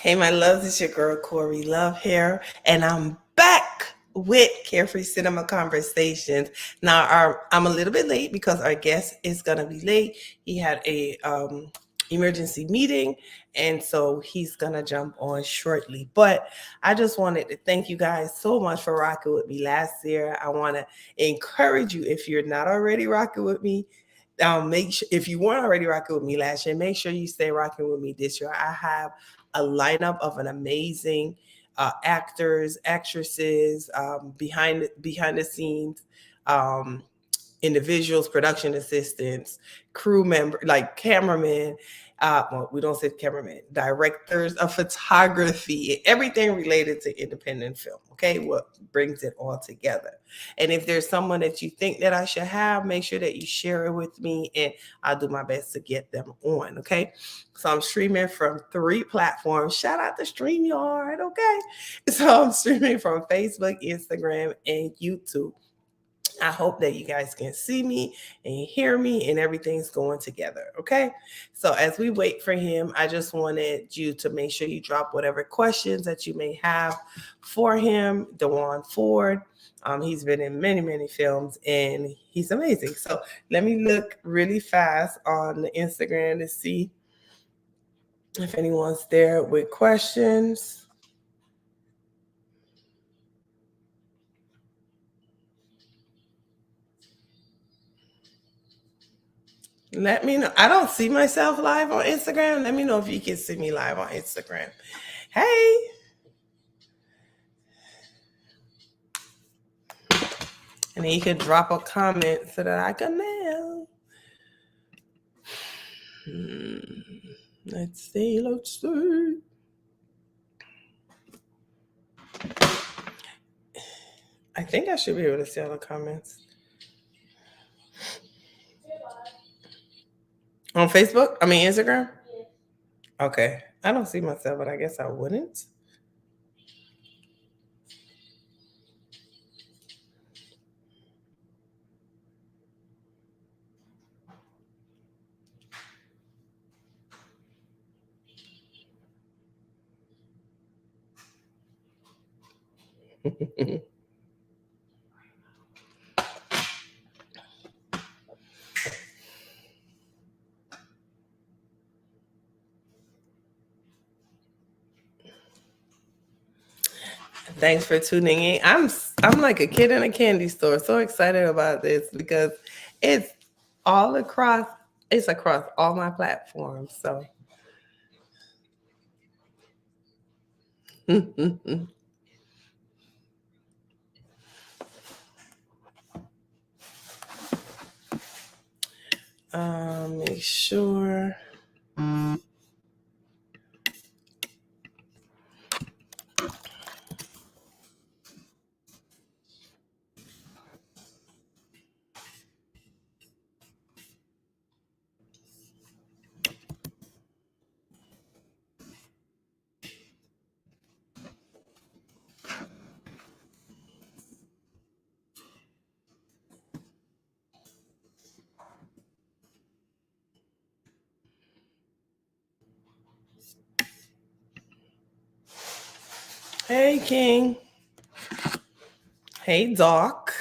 Hey, my loves, it's your girl Corey Love here, and I'm back with Carefree Cinema Conversations. Now, I'm a little bit late because our guest is gonna be late. He had a emergency meeting, and so he's gonna jump on shortly. But I just wanted to thank you guys so much for rocking with me last year. I want to encourage you, if you're not already rocking with me, make sure, if you weren't already rocking with me last year, make sure you stay rocking with me this year. I have a lineup of an amazing actors, actresses, behind the scenes, um, individuals, production assistants, crew member, like cameramen. Well, we don't say cameramen, directors of photography, everything related to independent film. Okay, what brings it all together? And if there's someone that you think that I should have, make sure that you share it with me, and I'll do my best to get them on. Okay, so I'm streaming from 3 platforms. Shout out to StreamYard. Okay, so I'm streaming from Facebook, Instagram, and YouTube. I hope that you guys can see me and hear me and everything's going together. Okay. So as we wait for him, I just wanted you to make sure you drop whatever questions that you may have for him. DeJuan Ford. He's been in many, many films and he's amazing. So let me look really fast on the Instagram to see if anyone's there with questions. Let me know. I don't see myself live on Instagram. Let me know if you can see me live on Instagram. Hey. And then you can drop a comment so that I can know. Let's see. I think I should be able to see all the comments. On Facebook? I mean, Instagram? Okay. I don't see myself, but I guess I wouldn't. Thanks for tuning in. I'm like a kid in a candy store, so excited about this because it's all across it's across all my platforms. So make sure. Hey King. Hey Doc.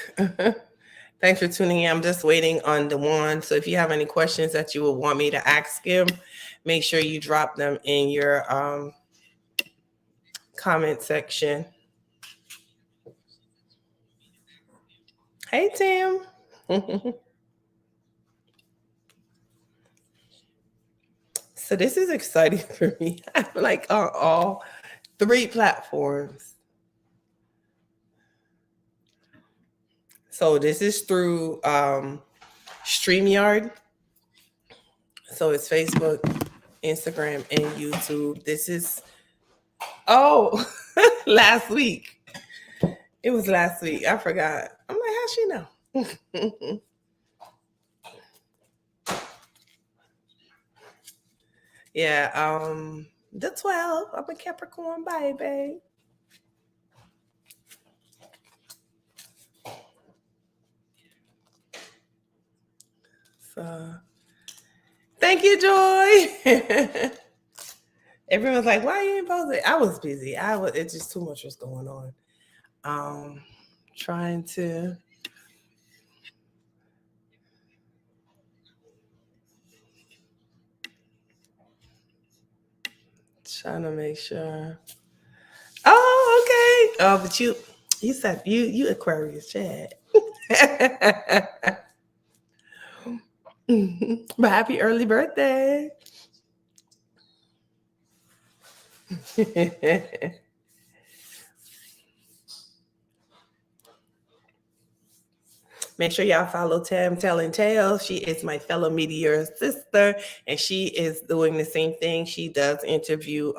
Thanks for tuning in. I'm just waiting on DeJuan. So if you have any questions that you would want me to ask him, make sure you drop them in your comment section. Hey Tim. So this is exciting for me. I'm like on all 3 platforms. So this is through StreamYard. So it's Facebook, Instagram, and YouTube. This is last week. It was last week. I forgot. I'm like, how's she know? Yeah, the 12. I'm a Capricorn baby. So Thank you, Joy. Everyone's like, why you ain't posted? I was busy. It's just too much was going on. Trying to make sure. Oh, okay. Oh, but you said you Aquarius, Chad. But happy early birthday. Make sure y'all follow Tam Telling Tales. She is my fellow meteor sister, and she is doing the same thing. She does interview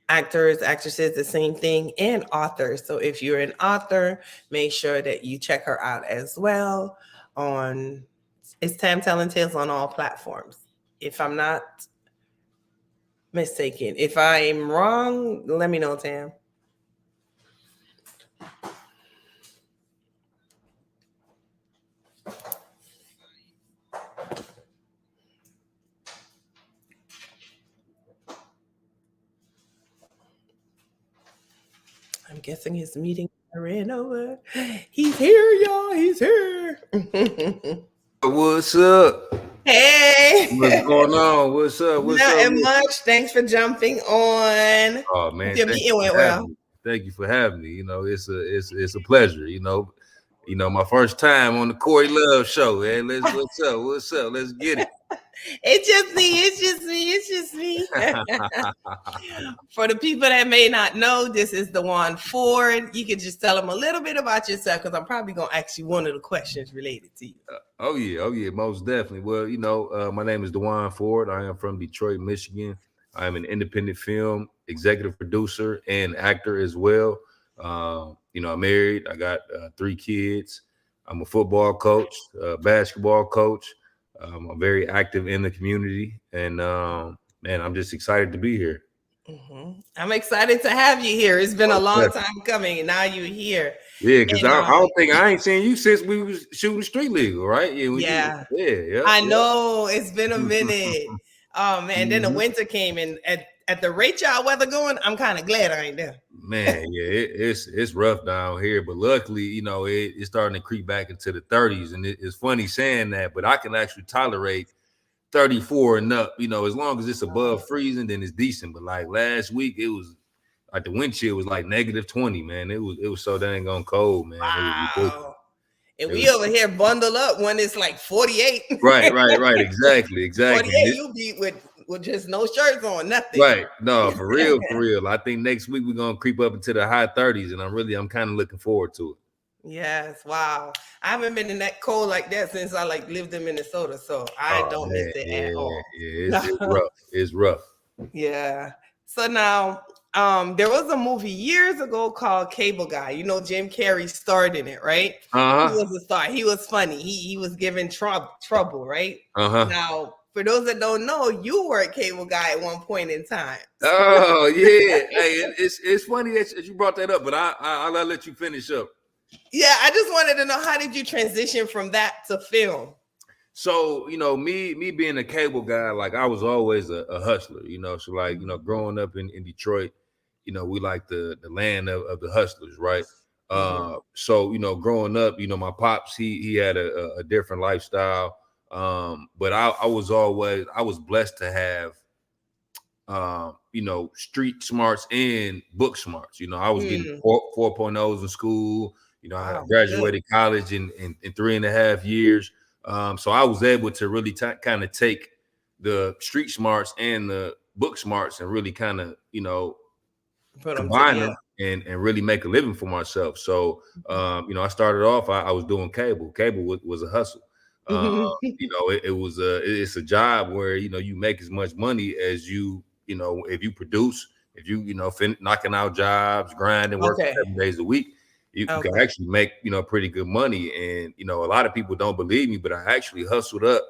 actors, actresses, the same thing, and authors. So if you're an author, make sure that you check her out as well. On it's Tam Telling Tales on all platforms. If I'm not mistaken, if I'm wrong, let me know, Tam. I'm guessing his meeting ran over. He's here, y'all. He's here. What's up? Hey. What's going on? What's up? Nothing much. Thanks for jumping on. Oh man, your meeting went well. Thank you for having me. You know, it's a pleasure. You know, my first time on the Corey Love show. Man, what's up? Let's get it. It's just me. For the people that may not know, this is DeJuan Ford. You can just tell them a little bit about yourself, because I'm probably going to ask you one of the questions related to you. Oh yeah, most definitely. Well, my name is DeJuan Ford. I am from Detroit, Michigan. I'm an independent film executive producer and actor as well. I'm married. I got 3 kids. I'm a football coach, basketball coach. I'm very active in the community, and man, I'm just excited to be here. Mm-hmm. I'm excited to have you here. It's been a long time coming, and now you're here. Yeah, because I ain't seen you since we was shooting Street Legal, right? Yeah. Yeah. I know it's been a minute. Oh man, then the winter came, and at the rate y'all weather going, I'm kind of glad I ain't there. Man, yeah, it's rough down here, but luckily, it's starting to creep back into the 30s, and it's funny saying that, but I can actually tolerate 34 and up. As long as it's above freezing, then it's decent. But like last week, it was like the wind chill was like -20, man. It was so dang on cold, man. Wow. And we over here bundle up when it's like 48. Right. Exactly. 48, you be with just no shirts on, nothing. Right. No, for real. I think next week we're gonna creep up into the high 30s, and I'm kind of looking forward to it. Yes, wow. I haven't been in that cold like that since I lived in Minnesota, so I don't miss it at all. Yeah, it's rough. It's rough. Yeah. So now, there was a movie years ago called Cable Guy. Jim Carrey starred in it, right? Uh-huh. He was a star. He was funny. He was given trouble, right? Uh-huh. Now, for those that don't know, you were a Cable Guy at one point in time. Oh yeah. Hey, it's funny that you brought that up, but I'll let you finish up. Yeah, I just wanted to know, how did you transition from that to film? So, me being a cable guy, like I was always a hustler, so growing up in Detroit, we like the land of the hustlers, right? So, growing up, my pops, he had a different lifestyle. But I was blessed to have, street smarts and book smarts. I was getting 4.0s in school. I graduated college in 3.5 years. So I was able to really kind of take the street smarts and the book smarts and really kind of, combine them and really make a living for myself. So, I started off, I was doing cable. Cable was a hustle. It's a job where, you make as much money as if you produce, if you, knocking out jobs, grinding, working 7 days a week, you can actually make, pretty good money. And, a lot of people don't believe me, but I actually hustled up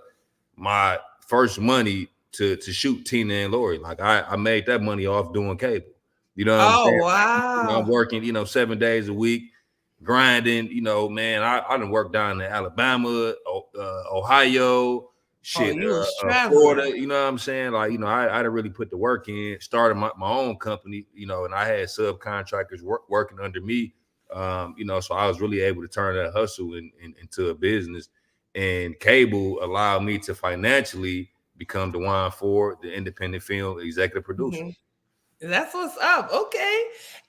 my first money to shoot Tina and Lori. Like I made that money off doing cable. What I'm saying? Wow. I'm working, 7 days a week, grinding, man. I done worked down in Alabama, Ohio, shit, you was traveling. Florida, you know what I'm saying? Like, I'd really put the work in, started my own company, and I had subcontractors working under me. So I was really able to turn that hustle into a business. And cable allowed me to financially become DeJuan Ford, the independent film executive producer. Mm-hmm. That's what's up. Okay.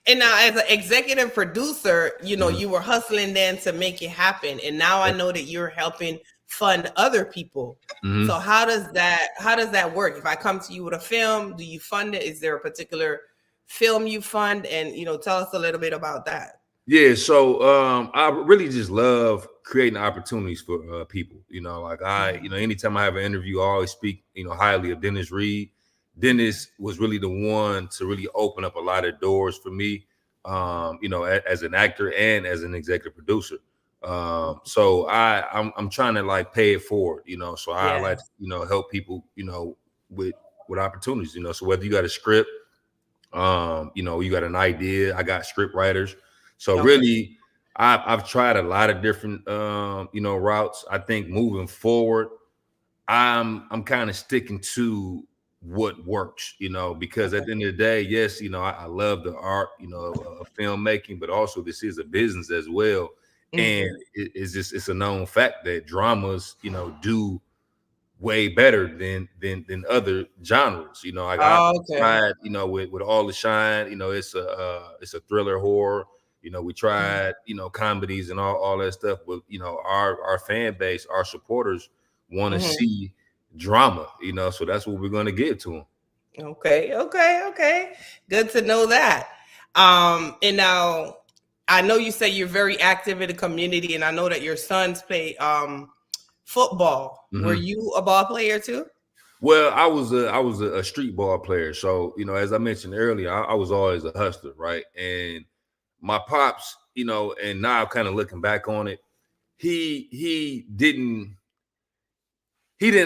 And now, as an executive producer, Mhm. you were hustling then to make it happen. And now I know that you're helping fund other people. Mhm. So how does that work? If I come to you with a film, do you fund it? Is there a particular film you fund? And tell us a little bit about that. Yeah, so I really just love creating opportunities for people. Like anytime I have an interview, I always speak, highly of Dennis Reed. Dennis was really the one to really open up a lot of doors for me, as an actor and as an executive producer. So I'm trying to like pay it forward, So I like Yes. help people, with opportunities, So whether you got a script, you got an idea. I got script writers. So Okay. really, I've tried a lot of different routes. I think moving forward, I'm kind of sticking to what works, because at Okay. the end of the day, yes, I love the art, of filmmaking, but also this is a business as well. And Hmm. it's a known fact that dramas, do way better than other genres. Like I Oh, okay. tried, with All the Shine, it's a thriller horror. We tried, comedies and all that stuff, but our fan base, our supporters want to Hmm. see drama, so that's what we're gonna give to them. Okay, okay, okay. Good to know that. And now I know you say you're very active in the community, and I know that your sons play football. Were Mhm. you a ball player too? Well, I was a street ball player, so as I mentioned earlier, I was always a hustler, right? And my pops, and now kind of looking back on it, he didn't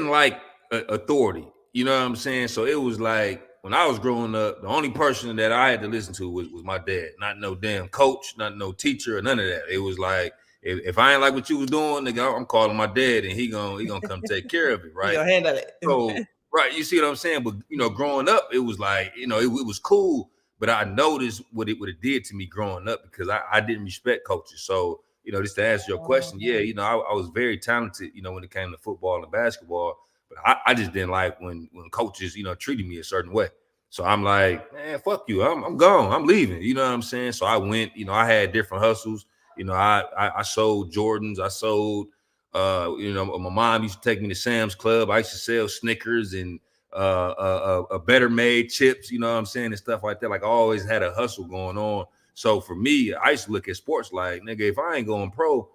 like authority. You know what I'm saying? So it was like when I was growing up, the only person that I had to listen to was my dad. Not no damn coach, not no teacher, or none of that. It was like if I ain't like what you was doing, nigga, I'm calling my dad, and he gonna come take care of it, You right? gonna handle it. So right, you see what I'm saying? But growing up, it was like it was cool, but I noticed what it did to me growing up because I didn't respect coaches. So just to answer your question, yeah, I was very talented, when it came to football and basketball, but I just didn't like when coaches, treated me a certain way. So I'm like, man, fuck you, I'm gone, I'm leaving. You know what I'm saying? So I went, I had different hustles. I sold Jordans, I sold my mom used to take me to Sam's Club. I used to sell Snickers and a Better Made chips, you know what I'm saying, and stuff like that. Like I always had a hustle going on. So for me, I used to look at sports like, nigga, if I ain't going pro,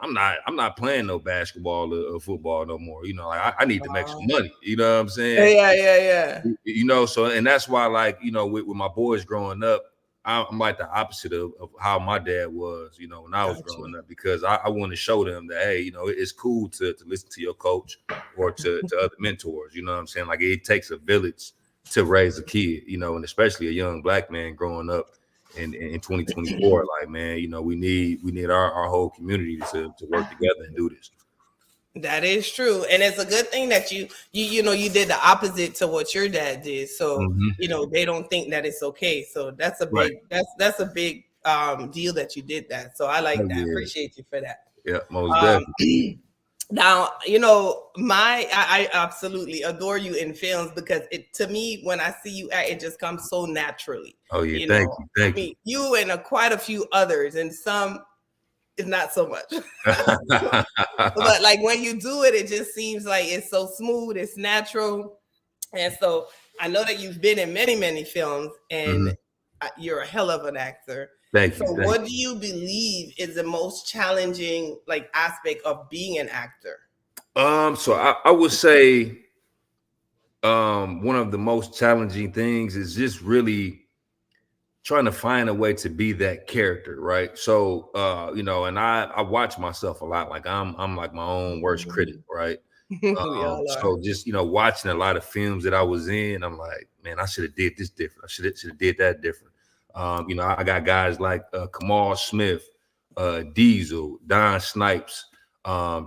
I'm not playing no basketball or football no more. Like I need to make some money. You know what I'm saying? Yeah, yeah, yeah. So and that's why, like, with my boys growing up, I'm like the opposite of how my dad was, when I was Got you. growing up, because I want to show them that, hey, it's cool to listen to your coach or to other mentors. You know what I'm saying? Like it takes a village to raise a kid, and especially a young black man growing up in 2024. Like, man, we need our whole community to work together and do this. That is true, and it's a good thing that you did the opposite to what your dad did. So Mhm. they don't think that it's okay. So that's a Right. big that's a big deal that you did that. So I Oh, like that. yeah. Appreciate you for that. Yeah. Most Um, definitely. now I absolutely adore you in films because it to me when I see you act, it just comes so naturally. Oh yeah. You Thank know, you. I Thank you. mean, you and quite a few others, and some is not so much. But like when you do it, it just seems like it's so smooth, it's natural. And so I know that you've been in many, many films and Mhm. you're a hell of an actor. Thank So you. Thank what do you believe is the most challenging like aspect of being an actor? you. So I would say one of the most challenging things is just really trying to find a way to be that character, right? So and I watch myself a lot. Like I'm like my own worst critic, right? We all are. So just watching a lot of films that I was in, I'm like, man, I should have did this different. I should have did that different. I got guys like Kamal Smith, Diesel, Don Snipes,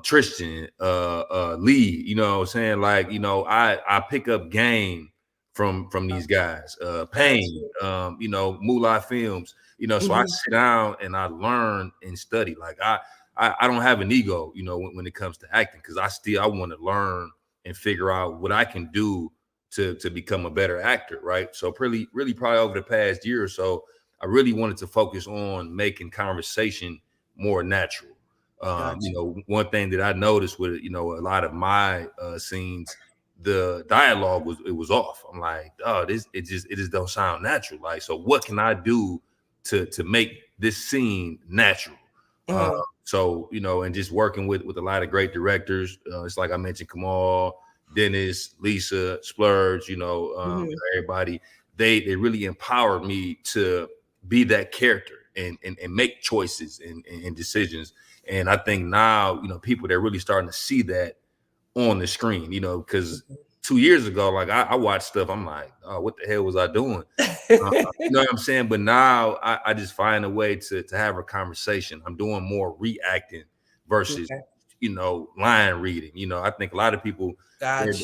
Tristan, Lee, you know what I'm saying? Like, you know, I pick up game from these guys. Payne, you know, Moolah Films, you know, so I sit down and I learn and study. Like I don't have an ego, you know, when it comes to acting, because I want to learn and figure out what I can do to become a better actor, right? So really probably over the past year or so, I really wanted to focus on making conversation more natural. You know, one thing that I noticed with, you know, a lot of my scenes, the dialogue was off. I'm like, oh, it just don't sound natural. Like, so what can I do to make this scene natural? So, you know, and just working with a lot of great directors. It's like I mentioned, Kamal, Dennis, Lisa, Splurge, you know, everybody. They really empowered me to be that character and make choices and decisions. And I think now, you know, people, they're really starting to see that on the screen, you know, because 2 years ago, like I watched stuff, I'm like, oh, what the hell was I doing? You know what I'm saying? But now I just find a way to have a conversation. I'm doing more reacting versus, you know, line reading. You know, I think a lot of people, they're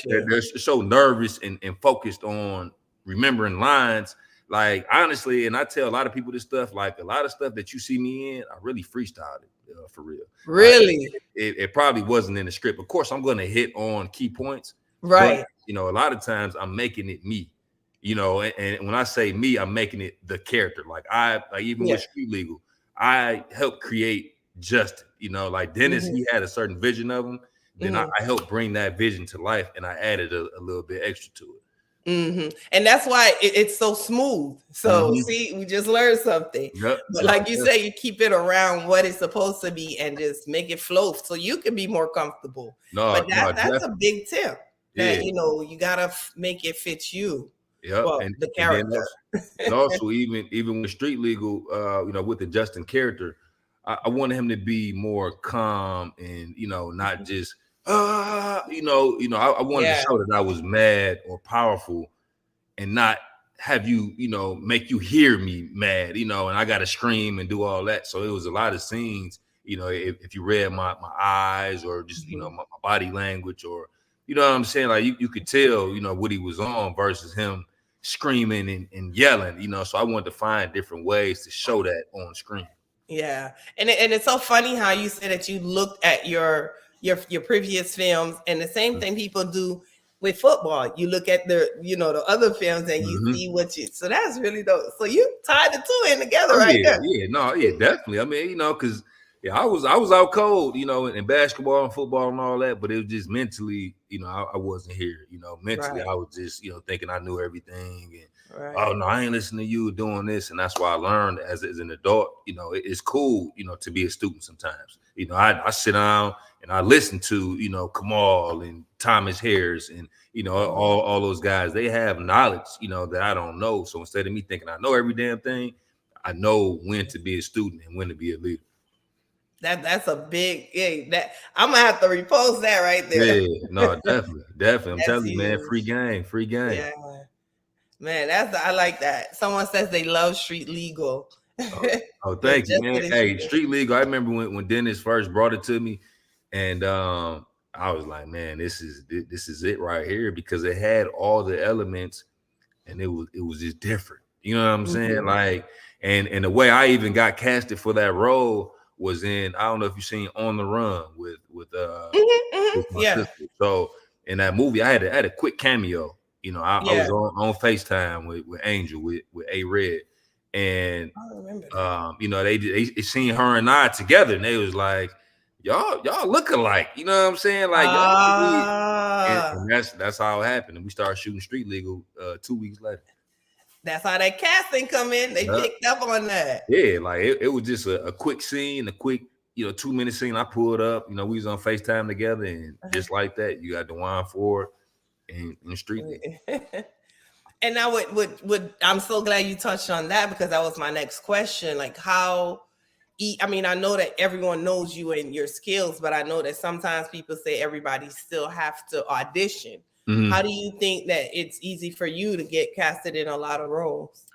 so nervous and focused on remembering lines. Like, honestly, and I tell a lot of people this stuff, like a lot of stuff that you see me in, I really freestyled it. For real. Really? It probably wasn't in the script. Of course, I'm going to hit on key points. Right. But, you know, a lot of times I'm making it me, you know, and when I say me, I'm making it the character. Like even with Street Legal, I helped create Justin, you know, like Dennis, he had a certain vision of him. Then I helped bring that vision to life, and I added a little bit extra to it. And that's why it's so smooth. So see, we just learned something. But like you say, you keep it around what it's supposed to be and just make it flow so you can be more comfortable. But that's a big tip. That, you know, you gotta make it fit you. Well, and the character. And also even with Street Legal, you know, with the Justin character, I wanted him to be more calm and, you know, not just you know, I wanted to show that I was mad or powerful and not have you, you know, make you hear me mad, you know, and I got to scream and do all that. So it was a lot of scenes, you know, if you read my eyes or just, you know, my body language, or, you know what I'm saying? Like you could tell, you know, what he was on versus him screaming and yelling, you know. So I wanted to find different ways to show that on screen. Yeah. And it's so funny how you said that you looked at your previous films, and the same thing people do with football. You look at the, you know, the other films and you see what you, so that's really dope. So you tied the two in together there. Definitely. I mean, you know, because I was out cold, you know, in basketball and football and all that, but it was just mentally, you know, I wasn't here, you know, mentally I was just, you know, thinking I knew everything, and oh no, I ain't listening to you doing this. And that's why I learned as an adult, you know, it's cool, you know, to be a student sometimes. You know, I sit down and I listen to, you know, Kamal and Thomas Harris and, you know, all those guys. They have knowledge, you know, that I don't know. So instead of me thinking I know every damn thing, I know when to be a student and when to be a leader. That's a big, that I'm gonna have to repost that right there. Yeah, no, definitely. I'm telling you, man, free game. Yeah, man, I like that. Someone says they love Street Legal. Oh, thank you, man. Hey, Street Legal. I remember when Dennis first brought it to me, and I was like, man, this is it right here, because it had all the elements, and it was just different. You know what I'm saying? Like, and the way I even got casted for that role was in, I don't know if you've seen On the Run with my sister. So in that movie, I had a quick cameo. You know, I was on FaceTime with Angel with A Red, and you know, they seen her and I together, and they was like, y'all look alike. You know what I'm saying? Like, and that's how it happened. And we started shooting Street Legal 2 weeks later. That's how that casting come in. They picked up on that. Yeah, like it was just a quick scene, a quick, you know, 2-minute scene. I pulled up, you know, we was on FaceTime together, and just like that, you got DeJuan Ford and Street Legal. And now what I'm so glad you touched on that, because that was my next question. Like, how, I mean, I know that everyone knows you and your skills, but I know that sometimes people say everybody still have to audition. How do you think that it's easy for you to get casted in a lot of roles?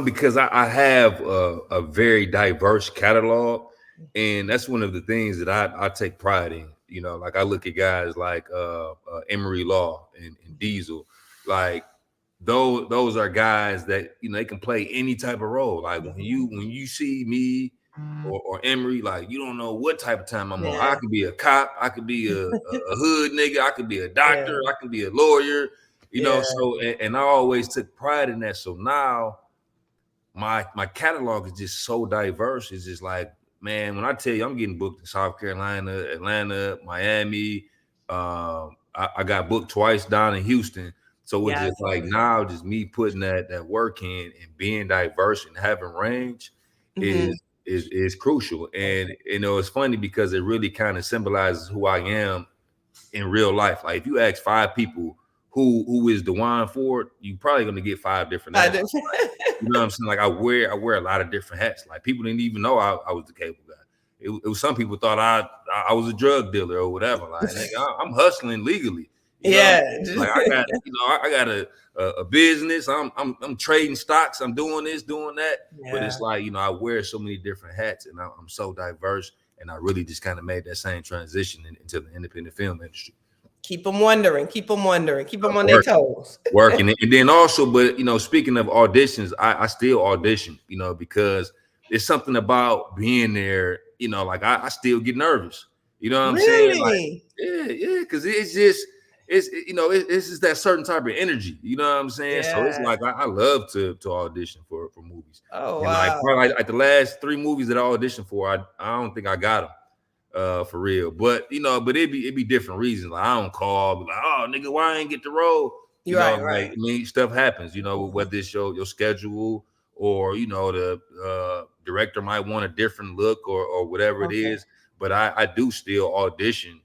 Because I have a very diverse catalog, And that's one of the things that I take pride in. You know, like I look at guys like Emery Law and Diesel, like those are guys that, you know, they can play any type of role. Like when you see me or Emery, like you don't know what type of time I'm on. I could be a cop, I could be a hood nigga, I could be a doctor, I could be a lawyer, you know. So and I always took pride in that. So now my catalog is just so diverse. It's just like, man, when I tell you I'm getting booked in South Carolina, Atlanta, Miami, I got booked twice down in Houston. So it's just like now, just me putting that work in and being diverse and having range is crucial. And you know, it's funny because it really kind of symbolizes who I am in real life. Like if you ask 5 people who is DeJuan Ford, you're probably gonna get 5 different answers. Like, you know what I'm saying? Like I wear a lot of different hats. Like people didn't even know I was the cable guy. It was some people thought I was a drug dealer or whatever. Like I'm hustling legally. You know like I got, you know, I got a business. I'm trading stocks. I'm doing this, doing that. But it's like, you know, I wear so many different hats, and I'm so diverse. And I really just kind of made that same transition into the independent film industry. Keep them wondering. Keep them on their toes. Working. And then also, but, you know, speaking of auditions, I still audition, you know, because it's something about being there, you know, like I still get nervous. You know what I'm saying? Like, yeah, because it's just that certain type of energy. You know what I'm saying? So it's like I love to audition for movies. Oh, and wow. like the last 3 movies that I auditioned for, I don't think I got them. For real, but you know, but it'd be different reasons. Like I don't call, be like, oh nigga, why I ain't get the role? You know, like I mean, stuff happens. You know, whether it's your schedule or, you know, the director might want a different look or whatever it is. But I do still audition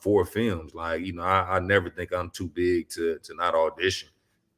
for films. Like, you know, I never think I'm too big to not audition.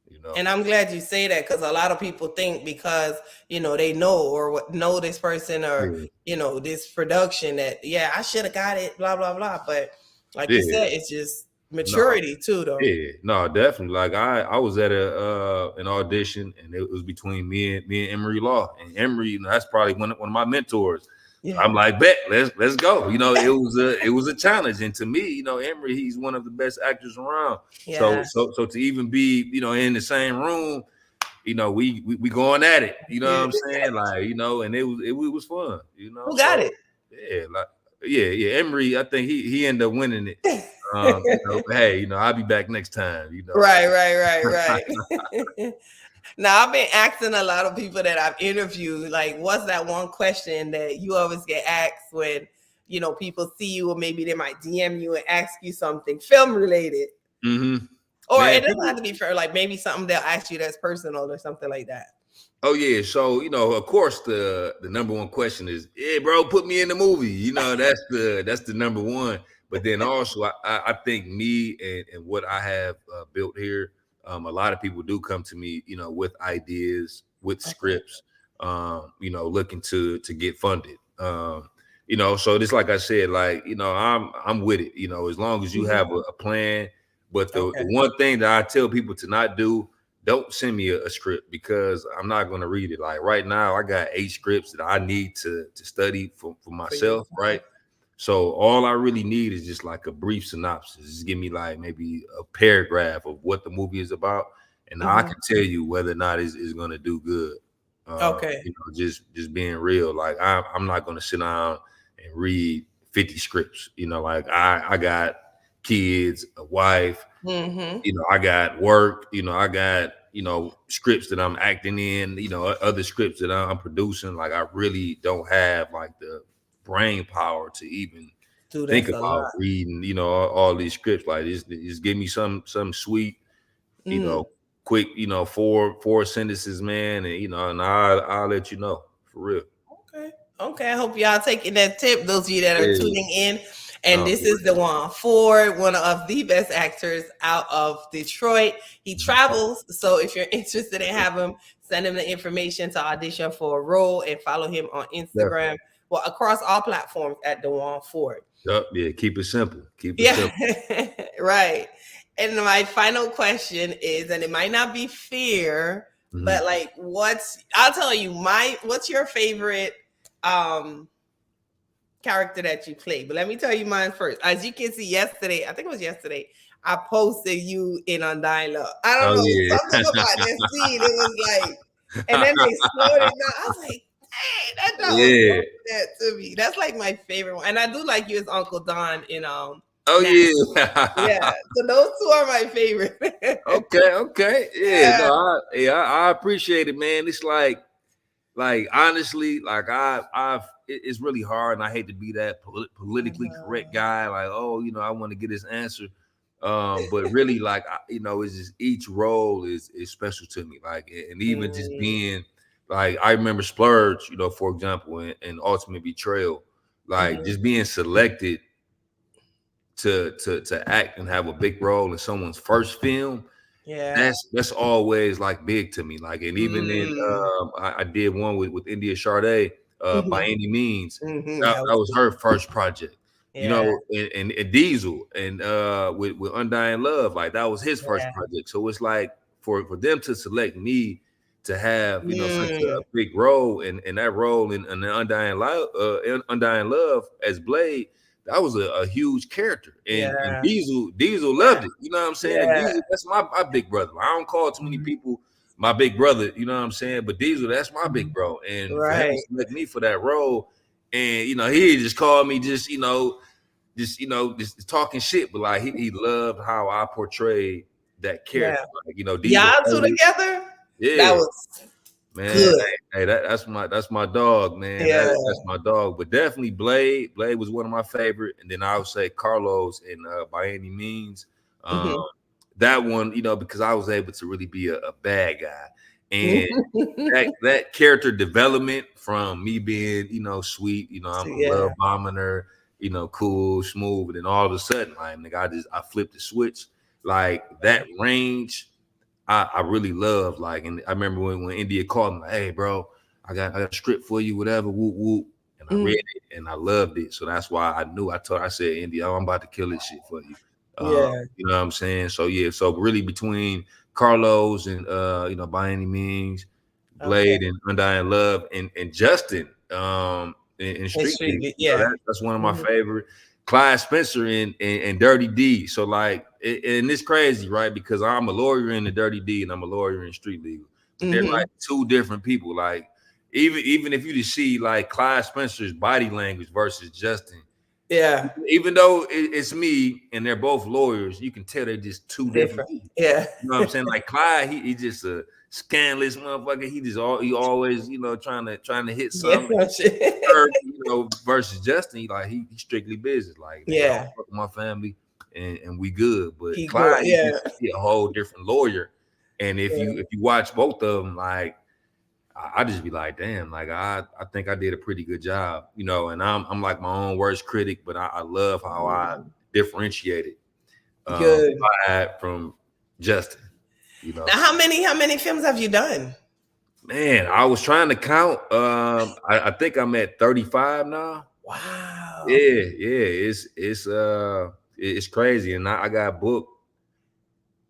You know? And I'm glad you say that, because a lot of people think because, you know, they know or know this person or, you know, this production that, I should have got it, blah, blah, blah. But like you said, it's just maturity too, though. Yeah, no, definitely. Like I was at an audition, and it was between me and Emery Law. And Emery, you know, that's probably one of my mentors. Yeah. I'm like, bet, let's go. You know, it was a challenge. And to me, you know, Emery, he's one of the best actors around. Yeah. So to even be, you know, in the same room, you know, we going at it. You know what I'm saying? Like, you know, and it was fun. You know, who got it? Yeah, like yeah. Emery, I think he ended up winning it. You know, hey, you know, I'll be back next time. You know, right. Now, I've been asking a lot of people that I've interviewed, like, what's that one question that you always get asked when, you know, people see you, or maybe they might DM you and ask you something film related? Mm-hmm. Or man, it doesn't have to be fair, like maybe something they'll ask you that's personal or something like that. Oh yeah, so you know, of course, the number one question is, "Yeah, bro, put me in the movie." You know, that's the number one. But then also, I think me and what I have built here, a lot of people do come to me, you know, with ideas, with scripts, you know, looking to get funded. You know, so just like I said, like, you know, I'm with it. You know, as long as you have a plan. But the one thing that I tell people to not do, don't send me a script, because I'm not going to read it. Like right now, I got 8 scripts that I need to study for myself, right? So all I really need is just like a brief synopsis. Just give me like maybe a paragraph of what the movie is about, and I can tell you whether or not it's going to do good. You know, just being real. Like I'm not going to sit down and read 50 scripts. You know, like I got kids, a wife, you know, I got work, you know, I got, you know, scripts that I'm acting in, you know, other scripts that I'm producing. Like I really don't have like the brain power to even think about reading, you know, all these scripts. Like just give me some sweet, you know, quick, you know, four sentences, man, and you know, and I'll let you know, for real. Okay. I hope y'all taking that tip, those of you that are tuning in. And this is DeJuan Ford, one of the best actors out of Detroit. He travels, so if you're interested in having him, send him the information to audition for a role, and follow him on Instagram, well, across all platforms at DeJuan Ford. Yep, yeah, keep it simple. Keep it simple. Right. And my final question is, and it might not be fair, but like, what's your favorite character that you play. But let me tell you mine first. As you can see yesterday, I think it was yesterday, I posted you in Undying Love. I don't Oh know, yeah. something about that scene. It was like, and then they slowed it down. I was like, hey, that dog was Yeah. so that to me. That's like my favorite one. And I do like you as Uncle Don in Oh now. Yeah. yeah. So those two are my favorite. Okay. Yeah. Yeah. No, I appreciate it, man. It's like honestly, like it's really hard, and I hate to be that politically correct guy. Like, oh, I want to get this answer, but really, like, it's just each role is special to me. Like, and even just being like, I remember Splurge, for example, in Ultimate Betrayal, like just being selected to act and have a big role in someone's first film. Yeah. That's always like big to me. Like, and even in I did one with India Sade, by any means. That That was was her first project. yeah. And Diesel and with Undying Love, like that was his first Yeah. project. So it's like for them to select me to have such a Mm. big role in that role in the Undying Love as Blade. That was a huge character, and Yeah. Diesel Yeah. loved it. You know what I'm saying? And Yeah. Diesel, that's my big brother. I don't call too many Mhm. people my big brother. You know what I'm saying? But Diesel, that's my big Mhm. bro, and for him to Right. select me for that role, and he just called me just talking shit, but like he loved how I portrayed that Yeah. character. Like Diesel, Y'all two together? That yeah. was Man, good. hey, that's my dog, man. Yeah. That's my dog. But definitely Blade. Blade was one of my favorite, and then I would say Carlos in By Any Means. Um, Mhm. that one, because I was able to really be a bad guy, and that character development from me being sweet, So, I'm yeah. love bombing her, cool, smooth, and then all of a sudden, like nigga, I flipped the switch, like that range. I really love, like, and I remember when India called me, like, hey bro, I got a script for you, whatever, whoop whoop. And I read Mhm. it and I loved it. So that's why I said, India, I'm about to kill this shit for you. Yeah. You know what I'm saying? So yeah, so really between Carlos and By Any Means, Okay. Blade and Undying Love, and Justin in Street History. League. Yeah. That's one of my Mhm. favorite. Clyde Spencer in Dirty D. So like, and it's crazy, right? Because I'm a lawyer in the Dirty D and I'm a lawyer in Street Legal, but they're like Mhm. two different people. Like even if you just see like Clyde Spencer's body language versus Justin, Yeah. even though it's me and they're both lawyers, you can tell they're just two different Different. people. Yeah. You know what I'm saying? Like Clyde, he just a scandalous motherfucker. He always trying to hit Yeah. something. Versus Justin, he strictly business. Like nigga, don't Yeah. fuck with my family, and we good. But He good. Clyde, Yeah. he a whole different lawyer. And if Yeah. you watch both of them, like I just be like, damn, like I think I did a pretty good job, and I'm like my own worst critic, but I love how I differentiated Good. Clyde from Justin. Now, how many films have you done? Man, I was trying to count. I think I'm at 35 now. Wow. Yeah, it's crazy, and I got booked.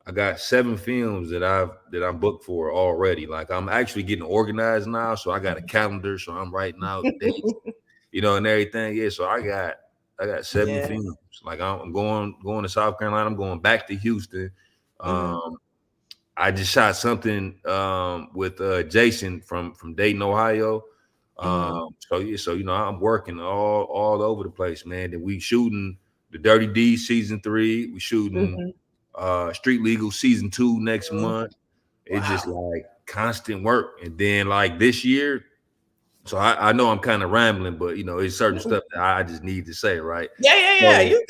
I got 7 films that I'm booked for already. Like I'm actually getting organized now, so I got a calendar, so I'm writing out dates, and everything. Yeah, so I got 7 Yeah. films. Like I'm going to South Carolina. I'm going back to Houston. Mhm. Um, I just shot something with Jason from Dayton, Ohio. Mhm. So yeah, so I'm working all over the place, man. Then we shooting the Dirty D season 3. We shooting Mhm. Street Legal season 2 next Mhm. month. It's Wow. just like constant work. And then like this year, so I know I'm kind of rambling, but it's certain stuff that I just need to say, right? Yeah, yeah, yeah. So You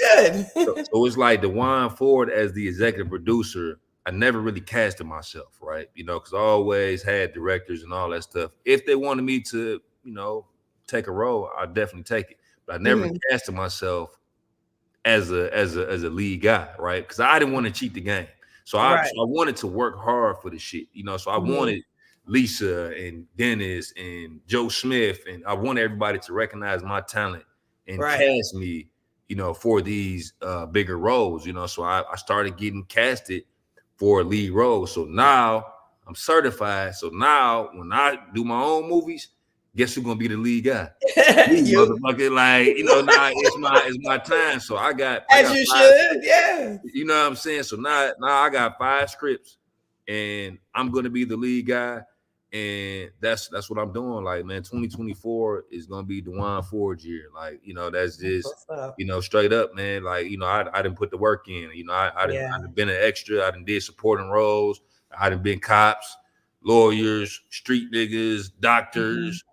good. so it's like DeJuan Ford as the executive producer. I never really casted myself, right? Because I always had directors and all that stuff. If they wanted me to, take a role, I'd definitely take it. But I never Mhm. casted myself as a lead guy, right? Because I didn't want to cheat the game. So Right. I wanted to work hard for the shit, So I Mhm. wanted Lisa and Dennis and Joe Smith, and I wanted everybody to recognize my talent and Right. cast me, for these bigger roles, So I started getting casted for lead roles. So now I'm certified. So now when I do my own movies, guess who's gonna be the lead guy? You You, motherfucker, like, nah, it's my time. So I got as you five should, scripts. yeah. You know what I'm saying? So now I got 5 scripts, and I'm gonna be the lead guy, and that's what I'm doing. Like, man, 2024 is gonna be DeJuan Ford's year. Like, that's just What's up? straight up, man. Like, I didn't put the work in. I done been an extra. I done did supporting roles. I done been cops, lawyers, street niggas, doctors,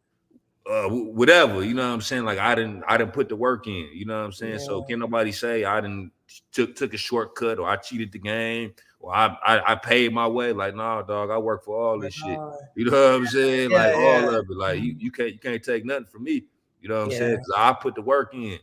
whatever. You know what I'm saying? Like, I didn't put the work in. You know what I'm saying? So can't nobody say I didn't took a shortcut, or I cheated the game, or I paid my way. Like, nah, dog, I work for all this shit. You know what I'm saying? Like, all of it. Like, you can't take nothing from me. You know what I'm saying? Because I put the work in.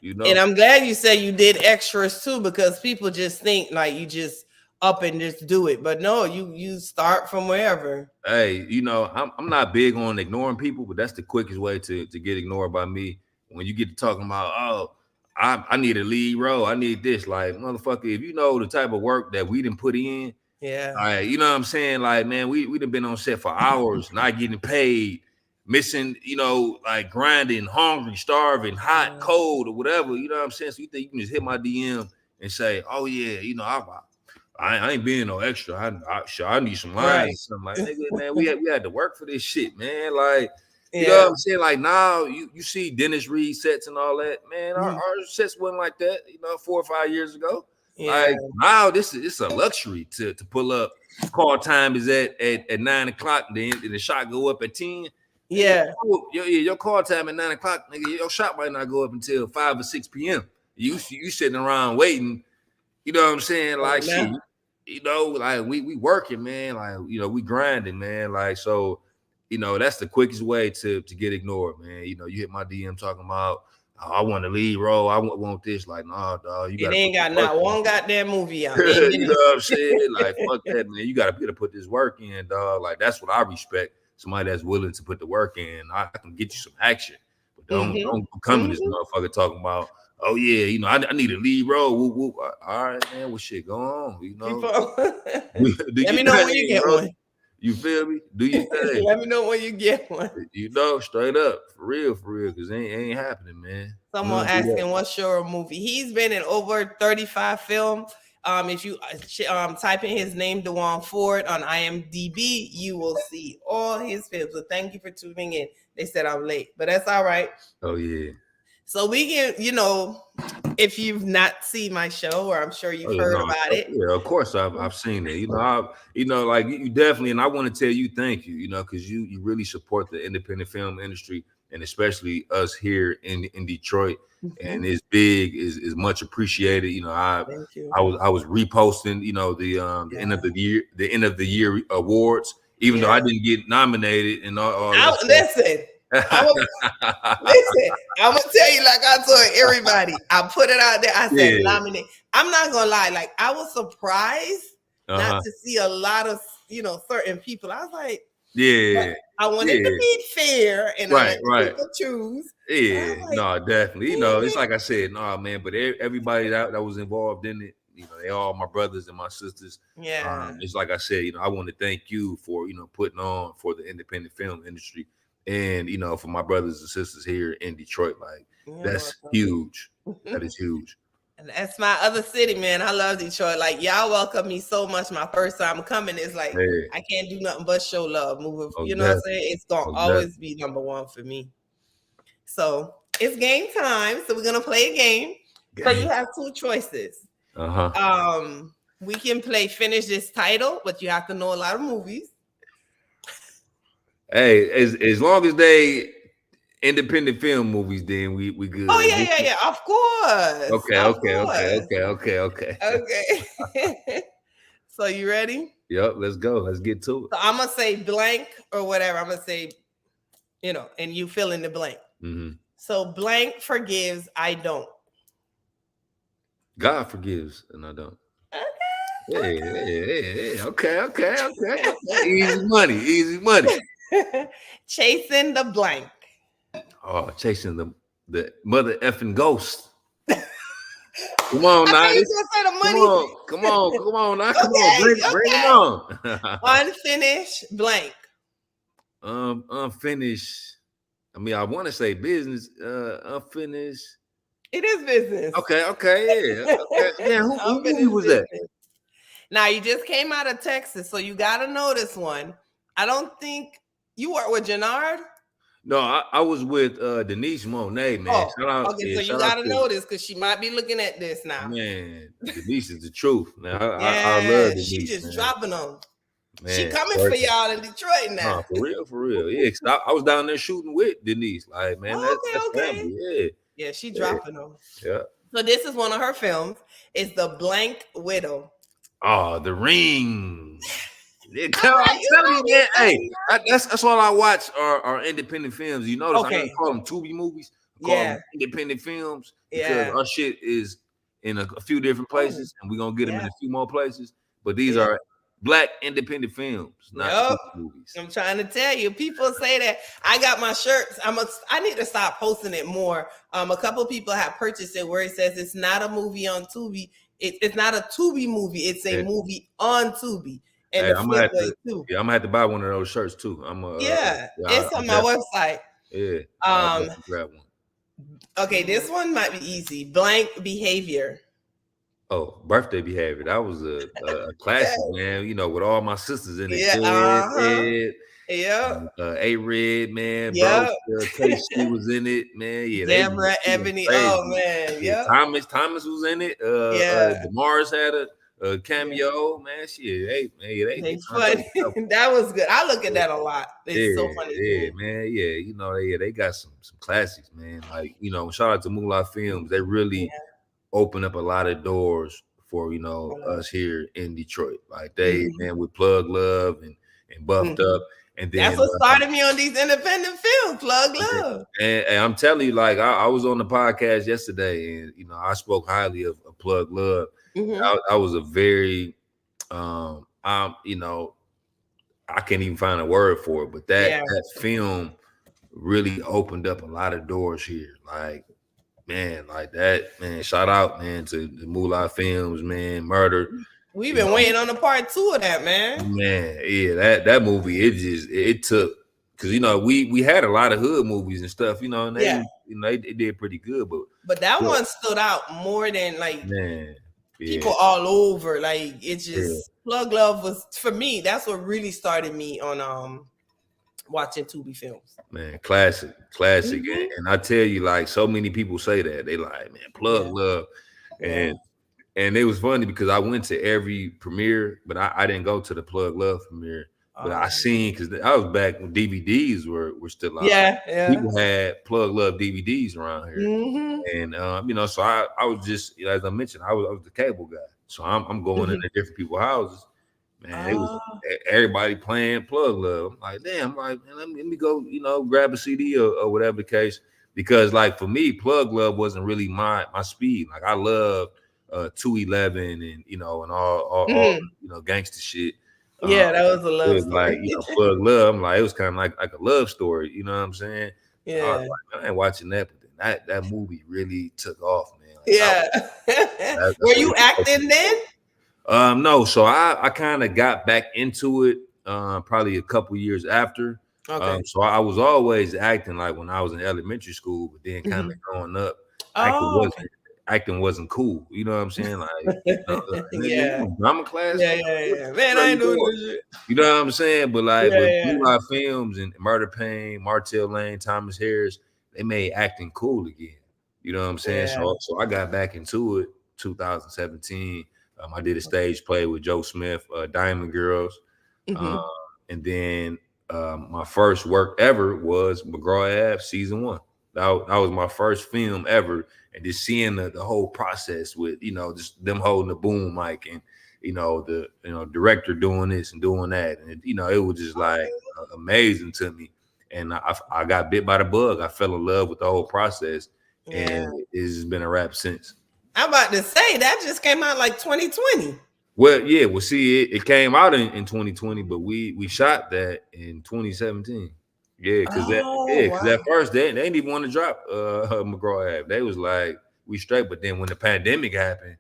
And I'm glad you say you did extras too, because people just think like you just up and just do it. But no, you start from wherever. Hey, I'm not big on ignoring people, but that's the quickest way to get ignored by me. When you get to talking about, oh, I need a lead role, I need this. Like, motherfucker, if you know the type of work that we done put in, like, you know what I'm saying? Like, man, we done been on set for hours, not getting paid, missing, like grinding, hungry, starving, hot, cold, or whatever. You know what I'm saying? So you think you can just hit my DM and say, oh yeah, I ain't being no extra. I need some lines. Right. Something like, nigga, man, we had to work for this shit, man. Like, you know what I'm saying? Like, now you see Dennis Reed sets and all that, man. Our sets wasn't like that, 4 or 5 years ago. Like, now it's a luxury to pull up. Call time is at 9 o'clock, then the shot go up at 10. Your call time at 9 o'clock, nigga. Your shot might not go up until 5 or 6 p.m. You sitting around waiting. You know what I'm saying? Like, shit, like we working, man. Like, we grinding, man. Like, so, that's the quickest way to get ignored, man. You hit my DM talking about, oh, I want a lead role. I want this. Like, nah, dog. You ain't got not one goddamn movie out. You know what I'm saying? Like, fuck that, man. You got to be able to put this work in, dog. Like, that's what I respect. Somebody that's willing to put the work in. I can get you some action, but don't come in this motherfucker talking about, oh yeah, I need a lead role. Woo, woo. All right, man. What shit going on? Let me know when you get one. You feel me? Do you think? Let me know when you get one. Straight up, for real, because it ain't happening, man. Someone asking what's your movie. He's been in over 35 films. If you type in his name, DeJuan Ford, on IMDb, you will see all his films. So thank you for tuning in. They said I'm late, but that's all right. Oh yeah. So we can, if you've not seen my show, or I'm sure you've heard about it. Yeah, of course I've seen it. Like you definitely, and I want to tell you thank you, because you really support the independent film industry, and especially us here in Detroit. And it's big, is much appreciated. I was reposting, the end of the year awards, even though I didn't get nominated and all that listen. I'm gonna tell you, like I told everybody, I put it out there. I said nominate. I'm not gonna lie, like I was surprised not to see a lot of certain people. I was like, I wanted to be fair, and I let people choose. No, definitely. It's like I said, no, man. But everybody that was involved in it, they all my brothers and my sisters. It's like I said, I want to thank you for putting on for the independent film industry. And for my brothers and sisters here in Detroit, like that's huge. That is huge. And that's my other city, man. I love Detroit. Like, y'all welcome me so much. My first time coming is like I can't do nothing but show love. Moving, you know what I'm saying? It's gonna always be number one for me. So it's game time. So we're gonna play a game. So you have 2 choices. We can play finish this title, but you have to know a lot of movies. Hey, as long as they independent film movies, then we good. Oh yeah. Of course. Okay. So you ready? Yep. Let's go. Let's get to it. So I'm gonna say blank or whatever. I'm gonna say, and you fill in the blank. So blank forgives, I don't. God forgives, and I don't. Okay. Easy money. Chasing the blank. Oh, chasing the mother effing ghost. Come on now. Come on now. Come on. Bring it on. Unfinished blank. Unfinished I mean, I want to say business, unfinished. It is business. Okay, yeah, okay, yeah. Who movie Unfinished was that? business. Now you just came out of Texas, so you got to know this one. I don't think you work with Jannard. No, I was with Denise Monet, man. Oh, Shout out, okay. yeah, So you shout out got to to know this because she might be looking at this now. man. Denise is the truth. Now I Yeah, love she Denise, just man. dropping them. She Man, coming for working. y'all in Detroit now. No, for real, for real. Yeah, 'cause I was down there shooting with Denise. Like, man, Okay, that's okay. family. Yeah, Yeah, she yeah, dropping them. yeah. So this is one of her films. It's The Blank Widow. Oh, The Ring. Yeah, All right, I'm you telling know you, me man. Hey, saying that's all I watch are independent films. You that. notice I don't Okay. call them Tubi movies. I call them Yeah. independent films because Yeah. our shit is in a few different Oh, places, and we're gonna get them in yeah. a few more places. But these Yeah. are black independent films, not Yep. Tubi movies. I'm trying to tell you. People say that I got my shirts. I need to stop posting it more. A couple people have purchased it where it says it's not a movie on Tubi. It's not a Tubi movie. It's a Yeah. movie on Tubi. And Hey, the I'm gonna flip have way to. too. Yeah, I'm gonna have to buy one of those shirts too. Yeah, Yeah, it's I on my definitely. website. Yeah, I'll Um, definitely grab one. okay, this one might be easy. Blank behavior. Oh, birthday behavior. That was a Yeah, classic, man. You know, with all my sisters in it. yeah, uh-huh. Ed, Yep. A Red, man, bro. Yep. Casey was in it, man. Yeah, Deborah, she went Ebony. Oh crazy. man. Yeah, Yep. Thomas was in it. Yeah. Demars had a Yeah. cameo, man. Shit, they They turned up. funny. That was good. I look at that a lot. It's Yeah, so funny to yeah, me. man. Yeah, you know, they got some classics, man. Like, you know, shout out to Moolah Films. They really Yeah. open up a lot of doors for, us here in Detroit. Like they, man, with Plug Love and Buffed Mhm. Up. And That's then what started me on these independent films. Plug Love. and I'm telling you, like I was on the podcast yesterday, and I spoke highly of Plug Love. Hmm. I was a very I can't even find a word for it, but that Yeah. film really opened up a lot of doors here. Like, man, like that, man. Shout out, man, to the Moolah Films, man. Murder, We've you been know, waiting on the part 2 of that, man. man. Yeah, that movie, it took because we had a lot of hood movies and stuff, and Yeah. they did pretty good, But that but one stood out more than like man, yeah, people all over. Like it yeah, just Plug Love was for me. That's what really started me on watching Tubi films. man, classic, Mhm. and I tell you, like so many people say that they like, man, Plug Yeah. Love, Yeah. and it was funny because I went to every premiere, but I didn't go to the Plug Love premiere. But I seen because I was back when DVDs were still out. Yeah. Yeah. People had Plug Love DVDs around here, Mm-hmm. and so I was just, as I mentioned, I was the cable guy, so I'm going into different people's houses. Man, it was Oh. everybody playing Plug Love. I'm like, damn, I'm like, man, let me go, grab a CD or whatever the case. Because like for me, Plug Love wasn't really my speed. Like I loved 211 and and all Mhm. gangster shit. Um, Yeah, that was a it love was like, story. Plug Love. I'm like, it was kind of like a love story, you know what I'm saying? And I was Yeah. like, man, I ain't watching that, but then that movie really took off, man. Like Yeah. that's Were what you acting then? no, so I kind of got back into it probably a couple years after. Okay. So I was always acting like when I was in elementary school, but then kind of Mhm. growing up, acting Oh, wasn't okay. acting wasn't cool. You know what I'm saying? Like, nigga, you Yeah. in drama class? Yeah, What, yeah, what, yeah. what Man, are I you ain't doing doing? this shit. You know what I'm saying? But like, Yeah, but yeah. Blue Eye Films and Murder Pain, Martell Lane, Thomas Harris, they made acting cool again. You know what I'm saying? Yeah. So I got back into it 2017. I did a stage play with Joe Smith, Diamond Girls, um, Mhm. and then my first work ever was McGraw Ave season 1. That was my first film ever, and just seeing the whole process with just them holding the boom mic and the director doing this and doing that, and it was just like amazing to me, and I got bit by the bug. I fell in love with the whole process, Yeah. and it's just been a wrap since. I'm about to say that just came out like 2020. Well, yeah, well, see, it came out in 2020, but we shot that in 2017. Yeah, because Oh, at wow. first they didn't even want to drop McGraw Ave. They was like, we straight, but then when the pandemic happened,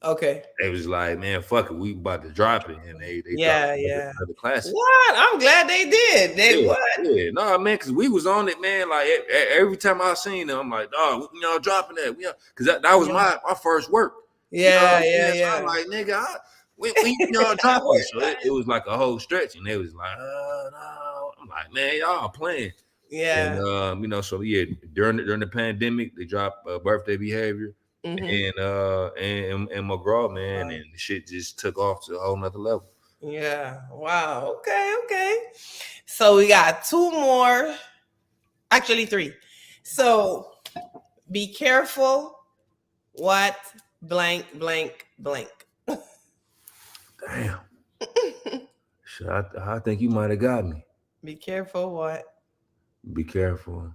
Okay. They was like, man, fuck it, we about to drop it, and they dropped Yeah, yeah. another classic. What? I'm glad they did. They Yeah, what? yeah, no, man, because we was on it, man. Like every time I seen them, I'm like, dog, when y'all dropping that? Because that was Yeah. my first work. You know what Yeah, I'm yeah, saying? So I'm yeah. like, nigga, when y'all dropping? So it was like a whole stretch, and they was like, no. I'm like, man, y'all playing. And Yeah. so yeah, during the pandemic, they dropped Birthday Behavior Mm-hmm. and McGraw, man, Wow. and the shit just took off to a whole nother level. Yeah. Wow. Okay, okay. So we got two more, actually three. So be careful what blank blank blank. Damn, shit, I think you might have got me. Be careful what Be careful.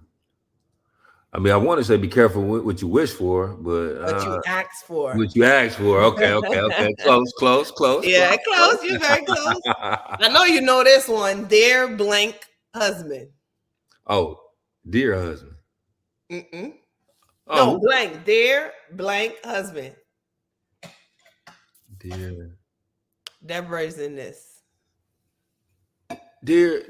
I mean, I want to say be careful what you wish for, but you asked for. what you ask for. Okay. Close. Yeah, close. You're very close. I know you know this one. Dear blank husband. Oh, dear husband. Mm-mm. No, Oh, blank. Dear blank husband. dear, Deborah's in this. dear.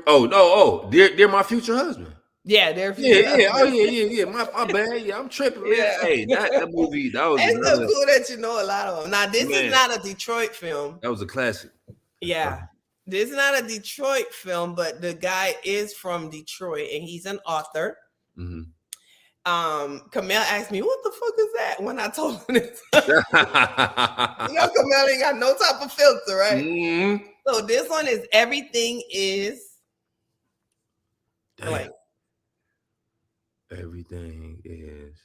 Oh no, dear, my future husband. Yeah, their Yeah, future yeah. Oh husband. yeah. My bad. Yeah, I'm tripping, man. Yeah. Hey, that movie, that was It's so another cool that you know a lot of them. Now, this is man. not a Detroit film. That was a classic. Yeah. This is not a Detroit film, but the guy is from Detroit and he's an author. Mm-hmm. Kamel asked me, what the fuck is that? When I told him this. Kamel ain't got no type of filter, right? Mm-hmm. So this one is everything is blank. Everything is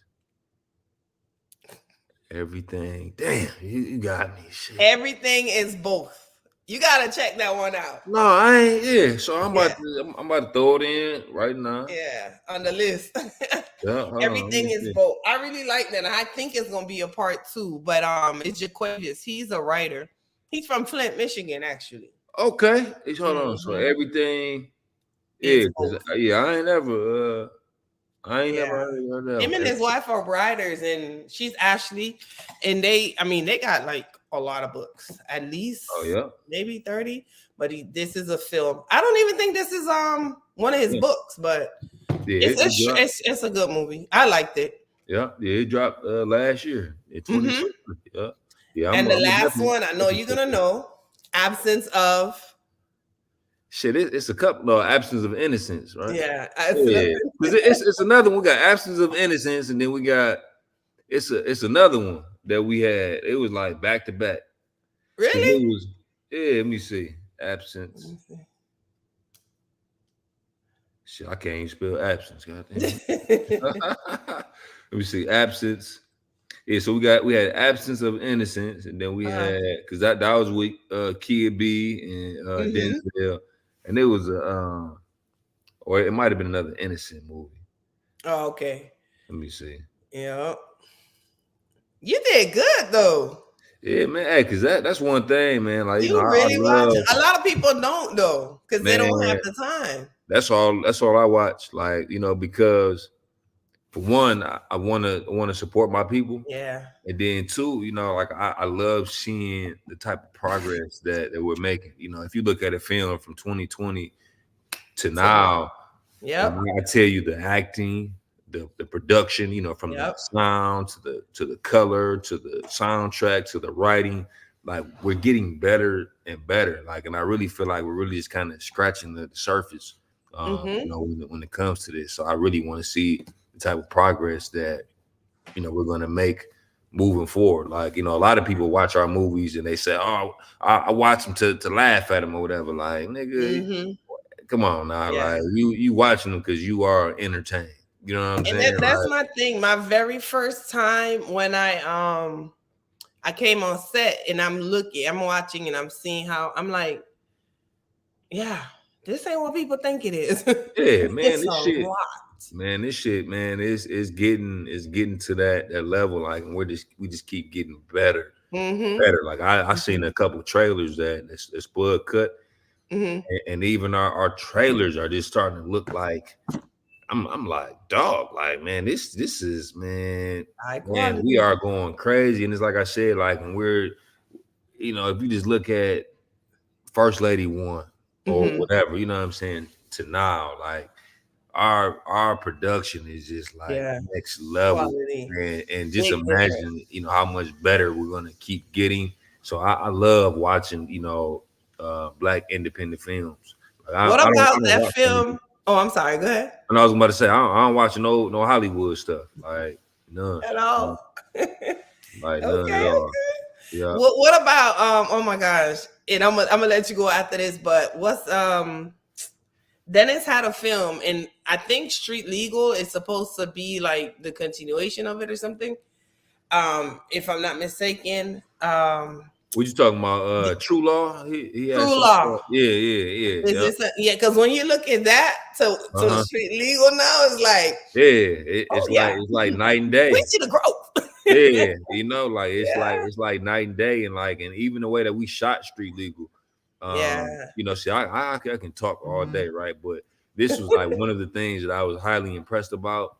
everything. Damn, you got me. Shit. Everything is both. You gotta check that one out. No, I ain't. Yeah, so I'm about to throw it in right now. Yeah, on the list. Yeah, Everything is both. I really like that. I think it's gonna be a part 2, but it's Jaquavius. He's a writer. He's from Flint, Michigan, actually. Okay, hold on. So everything, yeah, I ain't never, heard that. Him and his wife are writers, and she's Ashley, and they got like a lot of books, at least maybe 30. But this is a film. I don't even think this is one of his books, but it's a good movie. I liked it. Yeah, it dropped last year in 2020. Yeah. And the last one, I know you're gonna know, Absence of. Shit, it's a couple of Absence of Innocence, right? Yeah. It's another one. We got Absence of Innocence, and then we got it's another one that we had. It was like back to back. Really? Let me see. Absence. Shit, I can't even spell absence. Goddamn. Let me see. Absence. Yeah, so we had Absence of Innocence, and then we had, because that was with Kid B and Denzel, and it was or it might have been another innocent movie. Oh, okay. Let me see. Yeah, you did good though. Yeah, man. Hey, because that's one thing, man. Like you really watch it. A lot of people don't though, because they don't have the time. That's all I watch. Like, because for one, I want to support my people. Yeah. And then two, like I love seeing the type of progress that we're making. If you look at a film from 2020 to now, I tell you the acting, the production, from the sound to the color, to the soundtrack, to the writing, like we're getting better and better. Like, and I really feel like we're really just kind of scratching the surface, when it comes to this. So I really want to see the type of progress that, we're going to make moving forward. Like, a lot of people watch our movies and they say, oh, I watch them to laugh at them or whatever. Like, nigga, come on now. Like, you watching them because you are entertained. You know what I'm saying? That's my thing. My very first time when I came on set and I'm watching and I'm seeing how I'm like, yeah, this ain't what people think it is. Yeah, man, this shit, man, is getting to that level. Like, and we just keep getting better, better. Like I seen a couple of trailers that's Bud cut, and even our trailers are just starting to look like. I'm like, dog, like, man, this is, man, High we quality. are going crazy. And it's like I said, like, when we're, if you just look at First Lady One or Mm-hmm. whatever, you know what I'm saying, to now, like, our production is just like Yeah, next level, quality. and just Big difference. imagine, how much better we're gonna keep getting. So I love watching, black independent films. Like, What I about don't that watch so many. film? Oh, I'm sorry. Go ahead. And I was about to say, I don't watch no Hollywood stuff, like none, At all. like none at Okay. all. Yeah. What about oh my gosh. And I'm gonna let you go after this, but what's Dennis had a film, and I think Street Legal is supposed to be like the continuation of it or something. If I'm not mistaken. What you talking about? True Law. He had True some Law. stuff. Yeah. Is Yep. this yeah, because when you look at that to the Uh-huh. Street Legal now, it's like, Yeah. oh It's yeah. like night and We day. see the growth. Yeah, like Yeah. it's like night and day, and like, and even the way that we shot Street Legal, Yeah. see, I can talk all Mhm. day, right? But this was like one of the things that I was highly impressed about.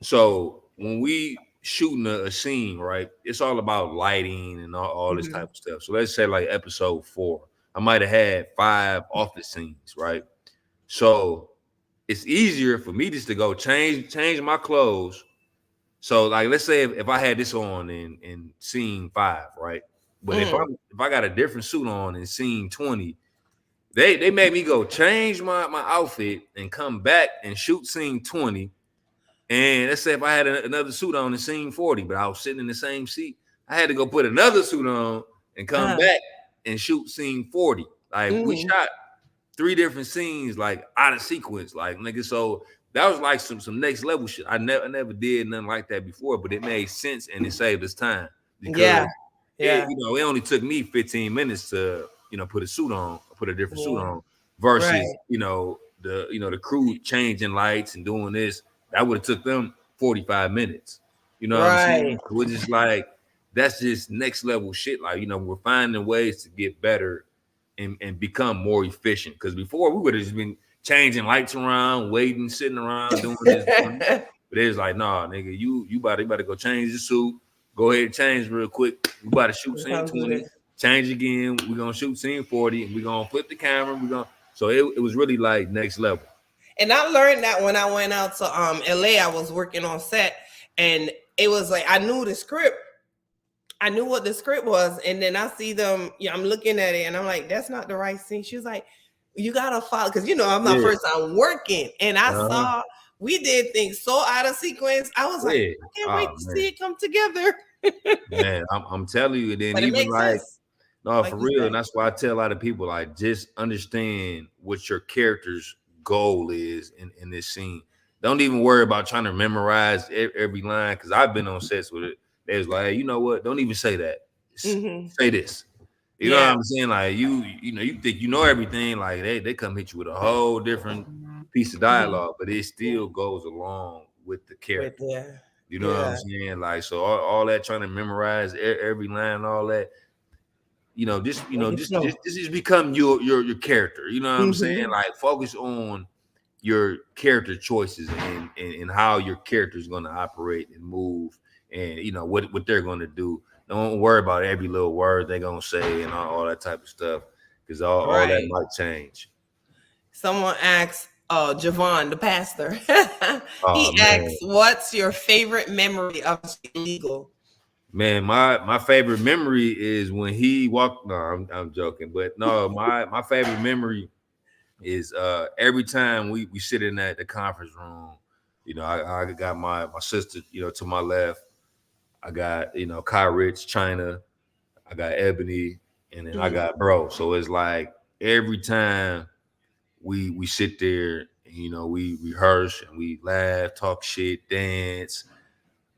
So when we shooting a scene, right, it's all about lighting and all this type Mhm. of stuff. So let's say like episode 4, I might have had 5 office scenes, right? So it's easier for me just to go change my clothes. So like, let's say if I had this on in scene 5, right? But Mm. if I got a different suit on in scene 20, they made me go change my outfit and come back and shoot scene 20. And let's say if I had another suit on in scene 40, but I was sitting in the same seat, I had to go put another suit on and come Uh, back and shoot scene 40. Like, we mm. shot 3 different scenes, like, out of sequence, like, nigga. So that was like some next level shit. I never did nothing like that before, but it made sense and it saved us time because Yeah. Yeah. it only took me 15 minutes to, put a suit on, put a different suit Yeah. on, versus, Right. the crew changing lights and doing this. That would have took them 45 minutes. You know what I'm saying? Right. We're just like, that's just next level shit. Like, we're finding ways to get better and become more efficient. Because before, we would have just been changing lights around, waiting, sitting around, doing this, doing that. But it's like, nah, nigga, you about to go change the suit. Go ahead and change real quick. We about to shoot scene Come do 20, this. change again. We're gonna shoot scene 40, and we're gonna flip the camera. So it was really like next level. And I learned that when I went out to LA, I was working on set, and it was like I knew the script. I knew what the script was, and then I see them. Yeah, I'm looking at it, and I'm like, "That's not the right scene." She was like, "You gotta follow," because I'm not Yeah. first time working, and I Uh-huh. saw we did things so out of sequence. I was like, Yeah. "I can't wait Oh to see man. it come together." Man, I'm telling you, and then But it even makes like, sense, no, like for you real. And said. that's why I tell a lot of people, like, just understand what your character's goal is in this scene. Don't even worry about trying to memorize every line, because I've been on sets with it. They was like, hey, you know what? Don't even say that. Hmm. Say this. You know what Yeah. I'm saying? Like, you think you know everything. Like, they come hit you with a whole different piece of Hmm. dialogue, but it still goes along with the With character. yeah, You know what I'm yeah, saying? Like, so all that trying to memorize every line and all that, make it flow. this just become your character. You know what I'm saying? Hmm. Like, focus on your character choices and how your character is going to operate and move, and what they're going to do. Don't worry about every little word they're going to say and all that type of stuff, because all that Right. might change. Someone asks, Javon, the pastor. Oh He asks, man. "What's your favorite memory of illegal?" Man, my favorite memory is when he walked. No, I'm joking, but no, my favorite memory is every time we sit in the conference room. I got my sister, to my left. I got Kai Rich, China. I got Ebony, and then I Mm. got Bro. So it's like every time we sit there, and, we rehearse and we laugh, talk shit, dance,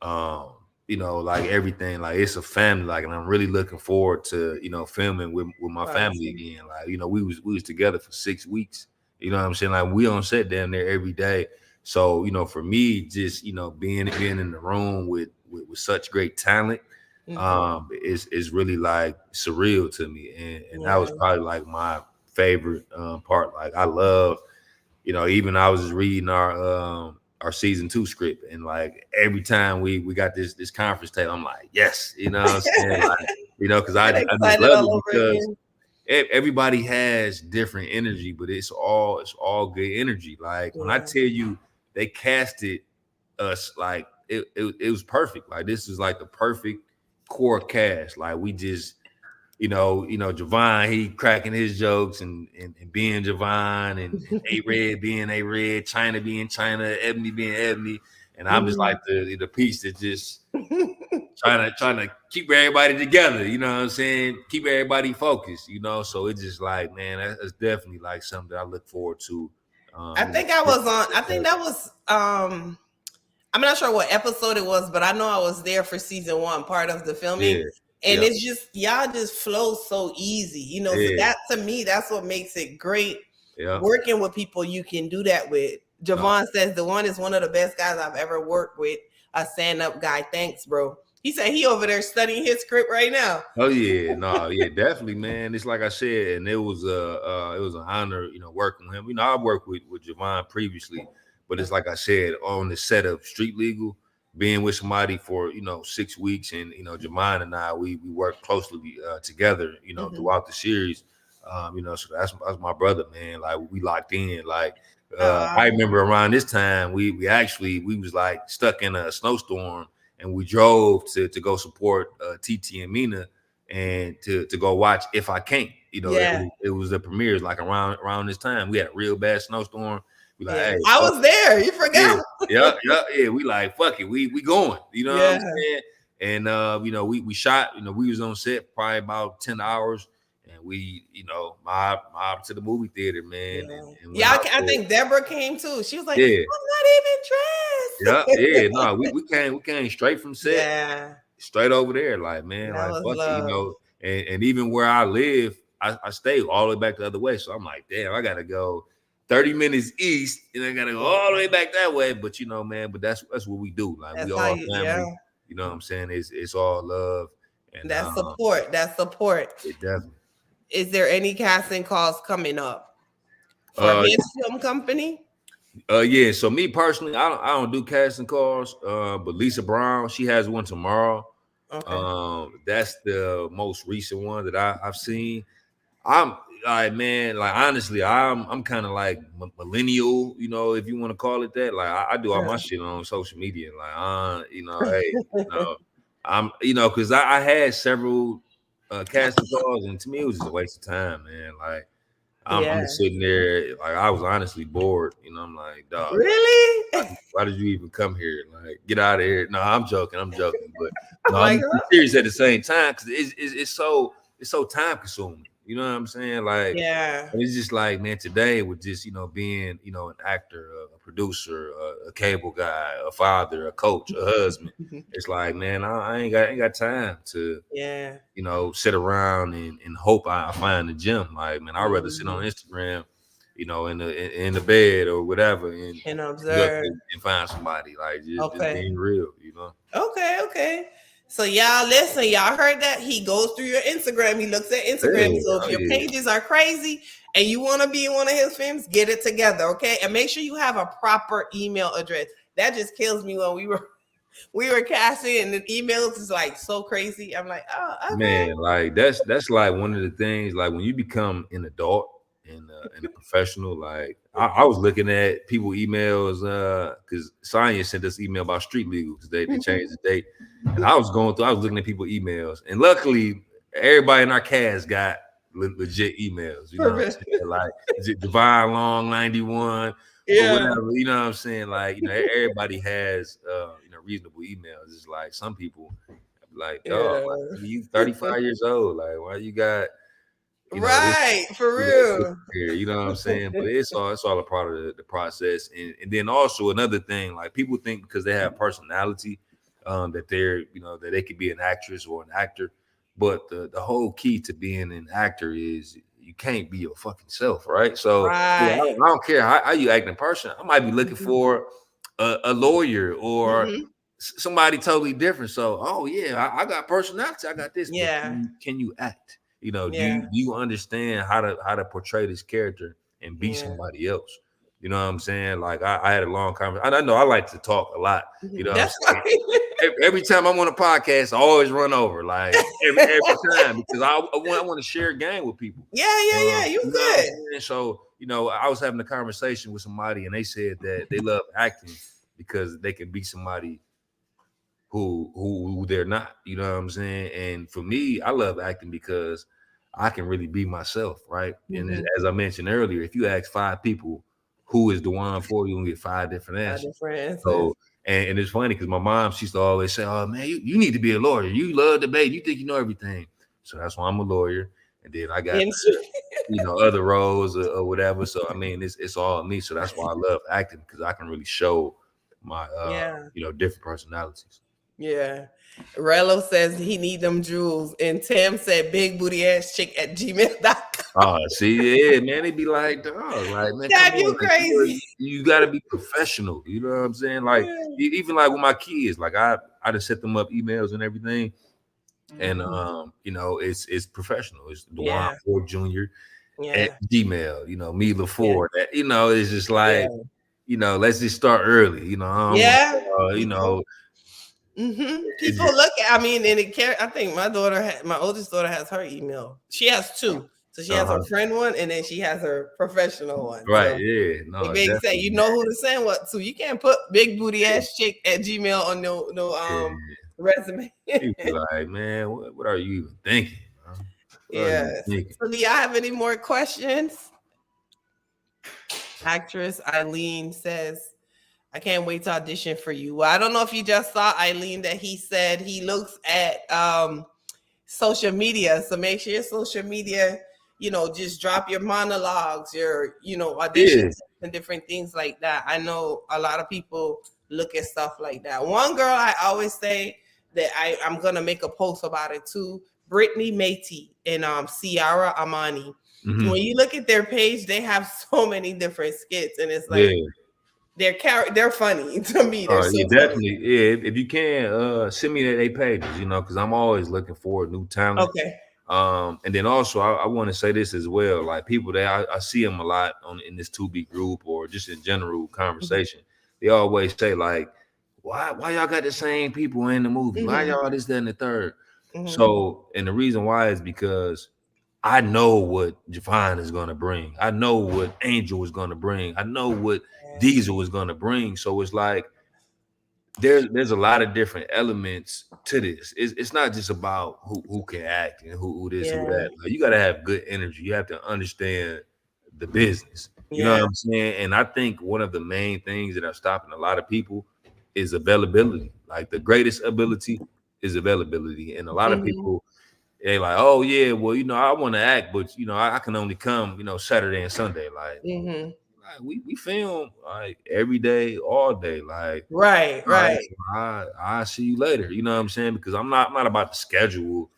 um like everything, like it's a family, like, and I'm really looking forward to filming with my family Awesome. again. Like, we was together for 6 weeks. You know what I'm saying? Like, we on set down there every day. So for me, just being in the room with such great talent, Hmm. is really like surreal to me, and that was Yeah. probably like my favorite part. Like, I love even I was just reading our season 2 script, and like every time we got this conference table, I'm like, yes, what I'm saying, like, because I just excited love all it over because again. everybody has different energy, but it's all good energy. Like when I Yeah. tell you they casted us, like it was perfect. Like this is like the perfect core cast. Like we just Javon, he cracking his jokes and being Javon and A Red being A Red, China being China, Ebony being Ebony, and I'm just like the piece that just trying to keep everybody together. You know what I'm saying? Keep everybody focused. So it's just like, man, that's definitely like something that I look forward to. I think I was on. I think that was. I'm not sure what episode it was, but I know I was there for season 1, part of the filming. Yeah, And yeah, it's just y'all just flow so easy, So yeah, that to me, that's what makes it great. yeah. Working with people you can do that with. No, Javon says DeJuan is one of the best guys I've ever worked with. A stand-up guy. Thanks, bro. He said he over there studying his script right now. oh yeah, no, yeah, definitely, man. It's like I said, and it was an honor, working with him. I worked with Javon previously, but it's like I said, on the set of Street Legal, being with somebody for 6 weeks, and Javon and I we worked closely together, throughout the series. So that's my brother, man. Like we locked in. Like I remember around this time, we was like stuck in a snowstorm, and we drove to go support TT and Mina, and to go watch If I Can't. Yeah. It was the premieres like around this time. We had a real bad snowstorm. We like, Yeah. hey, I fuck was there. You yeah, forgot. yeah. We like, fuck it, we going. You know what I'm Yeah. saying? And we shot. We was on set probably about 10 hours, and we mobbed to the movie theater, man, Yeah. and went Yeah, out I there. think Deborah came too. She was like, Yeah, I'm not yeah, even yeah. dressed. No, we came straight from set, Yeah. straight over there. Like, man, That like was fuck it, love. and even where I live, I stay all the way back the other way. So I'm like, damn, I gotta go 30 minutes east, and I gotta go all the way back that way. But man, but that's what we do. Like we That's how all you, yeah. family. You know what I'm saying? It's all love, and That's support. That's support. it definitely. Is there any casting calls coming up for Uh, his film company? yeah. So me personally, I don't do casting calls. But Lisa Brown, she has one tomorrow. Okay. That's the most recent one that I've seen. I'm like, man, like honestly, I'm kind of like millennial, if you want to call it that. Like I do all my shit on social media. Like, hey, I'm, because I had several casting calls, and to me it was just a waste of time, man. Like I'm Yeah. just sitting there, like I was honestly bored. I'm like, dog, Really? why did you even come here? Like, get out of here. No, I'm joking, but I'm no, like, I'm serious at the same time because it's so time consuming. You know what I'm saying? Like, yeah. it's just like, man, today with just being an actor, a producer, a cable guy, a father, a coach, a husband. It's like, man, I ain't got time to Yeah. sit around and hope I find the gym. Like, man, I'd rather sit on Mhm. Instagram, in the bed or whatever, and And look observe. and find somebody. Like, just Okay. being real. Okay. Okay. So y'all listen, y'all heard that he goes through your Instagram. He looks at Instagram. Yeah, So if oh your yeah. pages are crazy and you want to be in one of his films, get it together, okay? And make sure you have a proper email address. That just kills me when we were casting and the emails is like so crazy. I'm like, oh, okay. Man, like that's like one of the things. Like when you become an adult and a professional, like I was looking at people emails because Sonya sent us email about Street Legal because they changed the date, and I was looking at people emails, and luckily everybody in our cast got legit emails. You know what I'm Perfect. saying? Like Divine Long 91 or Yeah. whatever. You know what I'm saying? Like everybody has reasonable emails. It's like some people. Like, dog, Yeah. like, you 35 years old. Like, why you got, this, Right. For this real. here? You know what I'm saying? But it's all a part of the process. And then also another thing, like people think because they have personality, that they're, that they could be an actress or an actor. But the whole key to being an actor is you can't be your fucking self, right? So Right. I don't care how you act in person. I might be looking for a lawyer or Mhm. somebody totally different. So, oh yeah, I got personality. I got this, but Yeah. can you act? Do Yeah. you understand how to portray this character and be Yeah. somebody else? You know what I'm saying? Like I had a long conversation. I know I like to talk a lot. You know what I'm That's saying? fine. Every time I'm on a podcast, I always run over like every time because I want to share a game with people. Yeah. You You know what I'm good. saying? So I was having a conversation with somebody and they said that they love acting because they can be somebody who they're not. You know what I'm saying? And for me, I love acting because I can really be myself, right? And as I mentioned earlier, if you ask 5 people who is DeJuan Ford, you're gonna get 5 different answers. Different answers. So and it's funny because my mom, she used to always say, "Oh man, you need to be a lawyer. You love debate. You think you know everything." So that's why I'm a lawyer. And then I got other roles or whatever. So I mean, it's all me. So that's why I love acting because I can really show my different personalities. Yeah. Rello says he need them jewels. And Tam said big booty ass chick at gmail.com. Oh, see, yeah, man, they be like, dog, like, man, come Dad, on, you like, crazy. you got to be professional. You know what I'm saying? Like, even like with my kids, like I just set them up emails and everything, and it's professional. It's DeJuan Ford Jr. at Gmail. Mila Ford. It's just like, let's just start early. People look at, I mean, and I think my oldest daughter has her email. She has 2. So she has her friend one and then she has her professional one. Right, So yeah. No, they say, you know who to send what to. You can't put big booty ass chick at Gmail on no resume. You be like, man, what are you even thinking? Yes. So do y'all have any more questions? Actress Eileen says, I can't wait to audition for you. Well, I don't know if you just saw, Eileen, that he said he looks at social media. So make sure your social media, just drop your monologues, your, auditions and different things like that. I know a lot of people look at stuff like that. One girl I always say that I'm going to make a post about it too, Brittany Matey and Ciara Amani. Mm-hmm. When you look at their page, they have so many different skits and it's like, they're funny to me. They're so definitely. funny. Yeah, if you can, send me their pages, because I'm always looking for new talent. Okay. And then also I want to say this as well. Like people that I see them a lot in this 2B group or just in general conversation. They always say like, why y'all got the same people in the movie? Why y'all this, that, and the third? So, and the reason why is because I know what Javon is going to bring. I know what Angel is going to bring. I know what Diesel is going to bring. So it's like there's a lot of different elements to this. It's not just about who can act and who this, who that. Like, you got to have good energy. You have to understand the business. You know what I'm saying? And I think one of the main things that are stopping a lot of people is availability. Like the greatest ability is availability. And a lot of people, they like, oh yeah, well, I want to act, but I can only come, Saturday and Sunday. Like, we film like every day, all day. Like, right. I see you later. You know what I'm saying? Because I'm not about to schedule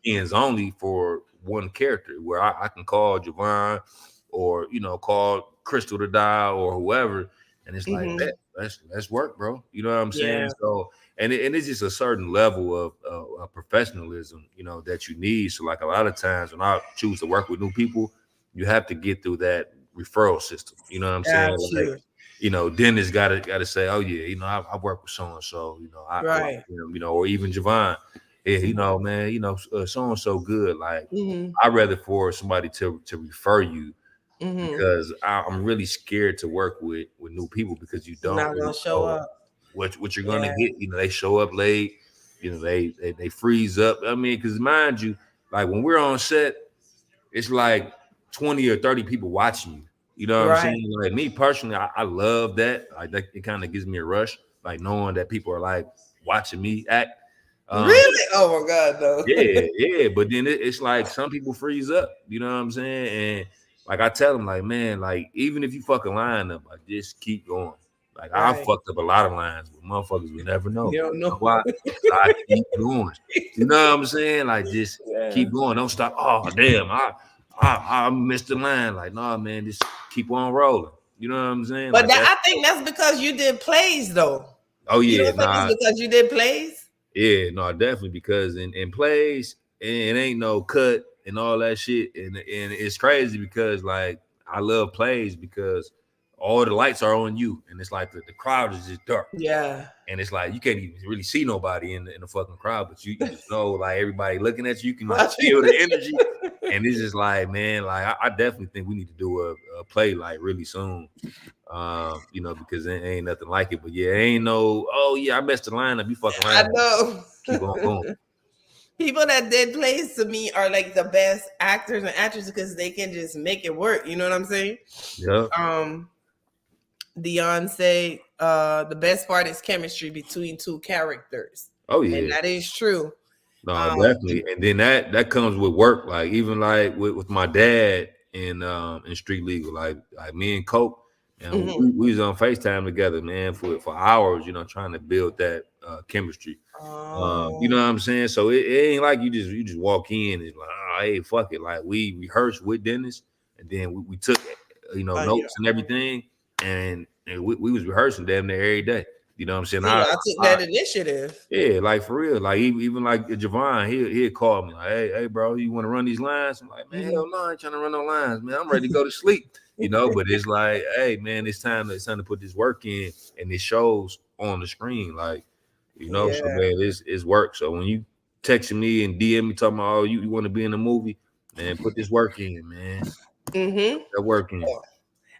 ends only for one character where I can call Javon or call Crystal to dial or whoever, and it's like let's work, bro. You know what I'm saying? So and it's just a certain level of professionalism, that you need. So like a lot of times when I choose to work with new people, you have to get through that referral system. You know what I'm saying? Like, Dennis gotta say, oh yeah, I work with so and so, I like him, or even Javon. Yeah, man, so and so good. Like, I'd rather for somebody to refer you because I'm really scared to work with new people because you don't not really gonna show up. What you're gonna get. They show up late. They freeze up. I mean, because mind you, like when we're on set, it's like 20 or 30 people watching you. You know what I'm saying? Like me personally, I love that. Like that, it kind of gives me a rush, like knowing that people are like watching me act. Really? Oh my God, though. Yeah. But then it's like some people freeze up. You know what I'm saying? And like I tell them, like, man, like even if you fucking line up, like just keep going. Like I fucked up a lot of lines, but motherfuckers will never know. You don't know why? I keep going. You know what I'm saying? Like just keep going. Don't stop. Oh damn, I missed the line. Like, no, man, just keep on rolling. You know what I'm saying? But like I think that's because you did plays, though. Oh yeah, you don't think it's because you did plays? Yeah, no, definitely because in plays it ain't no cut and all that shit, and it's crazy because like I love plays because all the lights are on you, and it's like the crowd is just dark. Yeah. And it's like you can't even really see nobody in the fucking crowd, but you just know like everybody looking at you. You can like feel the energy, and it's just like, man, like I definitely think we need to do a play like really soon. Because there ain't nothing like it. But yeah, ain't no, oh yeah, I messed the lineup. You fucking I around. know. Keep on going. People that did plays to me are like the best actors and actresses because they can just make it work. You know what I'm saying? Yeah. DeJuan say the best part is chemistry between two characters. Oh yeah, and that is true. no, definitely. And then that comes with work. Like even like with my dad in Street Legal, like me and Coke, and we was on FaceTime together, man, for hours. Trying to build that chemistry. You know what I'm saying? So it ain't like you just walk in and like, oh, hey, fuck it. Like we rehearsed with Dennis, and then we took notes and everything, and we was rehearsing damn near every day. You know what I'm saying? I took that initiative. Yeah, like for real. Like even like Javon, he'll call me like, hey, bro, you want to run these lines? I'm like, man, hell no, I ain't trying to run no lines, man. I'm ready to go to sleep. But it's like, hey, man, it's time to put this work in, and it shows on the screen, like, so man, it's work. So when you texting me and DM me talking about, oh, you want to be in the movie, man, put this work in, man. That work in.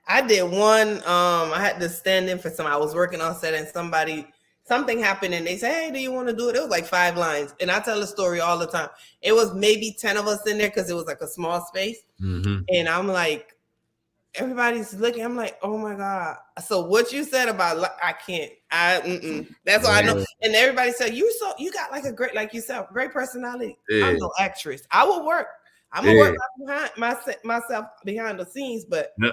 I did one. I had to stand in for I was working on set, and something happened, and they said, "Hey, do you want to do it?" It was like 5 lines, and I tell the story all the time. It was maybe 10 of us in there because it was like a small space, and I'm like, everybody's looking. I'm like, oh my god. So what you said about I can't. That's why I know. And everybody said you got like a great, like you said, great personality. Yeah. I'm no actress. I will work. I'm gonna work behind myself behind the scenes, but. No.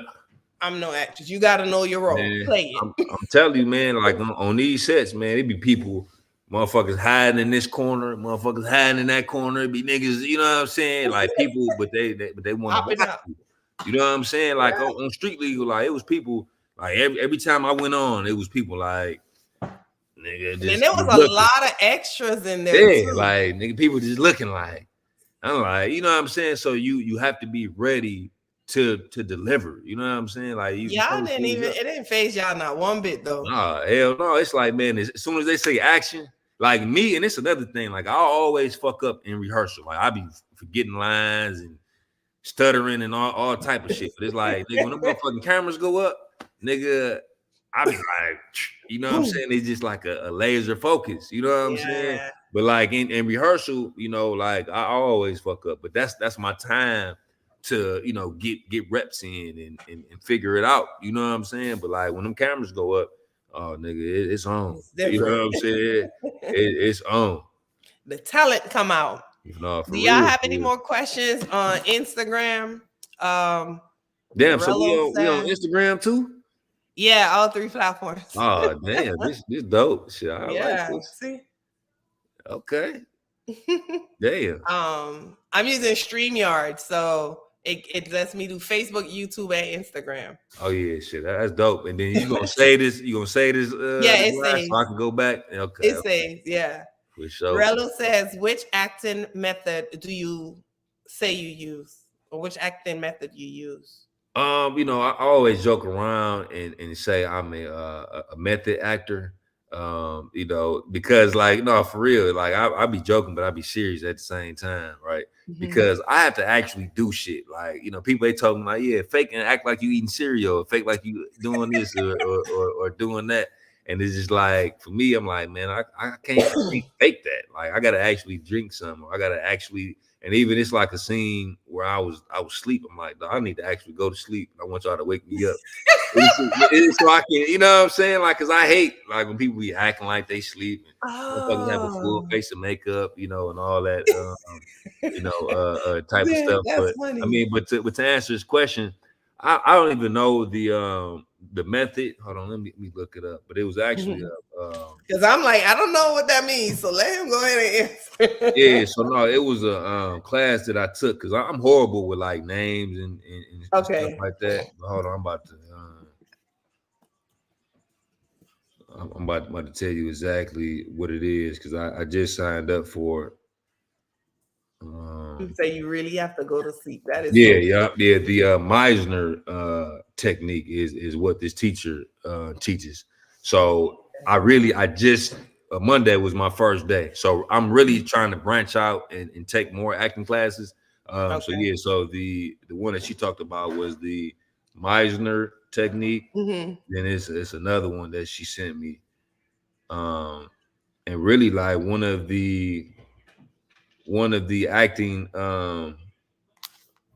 I'm no actress. You got to know your role. Man, play it. I'm telling you, man. Like on these sets, man, it be people, motherfuckers hiding in this corner, motherfuckers hiding in that corner. It be niggas, you know what I'm saying? Like people, but they want to watch you. You know what I'm saying? Like on Street Legal, like it was people. Like every time I went on, it was people like, nigga. Just, and there was a lot of extras in there. Yeah, too. Like nigga, people just looking like. I'm like, you know what I'm saying? So you have to be ready to deliver, you know what I'm saying? Like y'all didn't even it didn't phase y'all not one bit though. Nah, hell no. It's like, man, as soon as they say action, like me, and it's another thing. Like I always fuck up in rehearsal. Like I be forgetting lines and stuttering and all type of shit. But it's like, nigga, when the motherfucking cameras go up, nigga, I be like, you know what I'm saying? It's just like a laser focus. You know what I'm saying? But like in rehearsal, like I always fuck up. But that's my time to get reps in and figure it out, you know what I'm saying? But like when them cameras go up, oh nigga, it's on. You know what I'm saying? It's on. The talent come out. Do y'all have any more questions on Instagram? Damn, so we on Instagram too? Yeah, all 3 platforms. Oh damn, this dope shit. I like this. See? Okay. Damn. I'm using StreamYard, so it lets me do Facebook, YouTube, and Instagram. Oh yeah, shit, that's dope. And then you gonna say this? You gonna say this? It says. So I can go back. Okay. It says, yeah. For sure. Rello says, which acting method do you say you use, or which acting method you use? I always joke around and say I'm a method actor. Because like, no, for real, like I be joking, but I be serious at the same time, right? Because I have to actually do shit. Like, people they talking like, yeah, fake and act like you eating cereal, fake like you doing this or doing that. And it's just like, for me, I'm like, man, I can't fake that. Like, I gotta actually drink some, or I gotta actually. And even it's like a scene where I was asleep. I'm like, I need to actually go to sleep. I want y'all to wake me up. It's so I can, you know what I'm saying? Like, cause I hate like when people be acting like they sleep and have a full face of makeup, and all that, type of stuff. But funny. I mean, but to answer this question, I don't even know the method. Hold on, let me look it up. But it was actually because I'm like, I don't know what that means. So let him go ahead and answer. Yeah, so no, it was a class that I took because I'm horrible with like names and stuff like that. But hold on, I'm about to tell you exactly what it is because I just signed up for it. So you really have to go to sleep. That is Yeah, so yeah, yeah. The Meisner technique is what this teacher teaches. So I just Monday was my first day, so I'm really trying to branch out and take more acting classes. So okay. yeah, so the one that she talked about was the Meisner technique. Mm-hmm. Then it's another one that she sent me, um, and really like one of the acting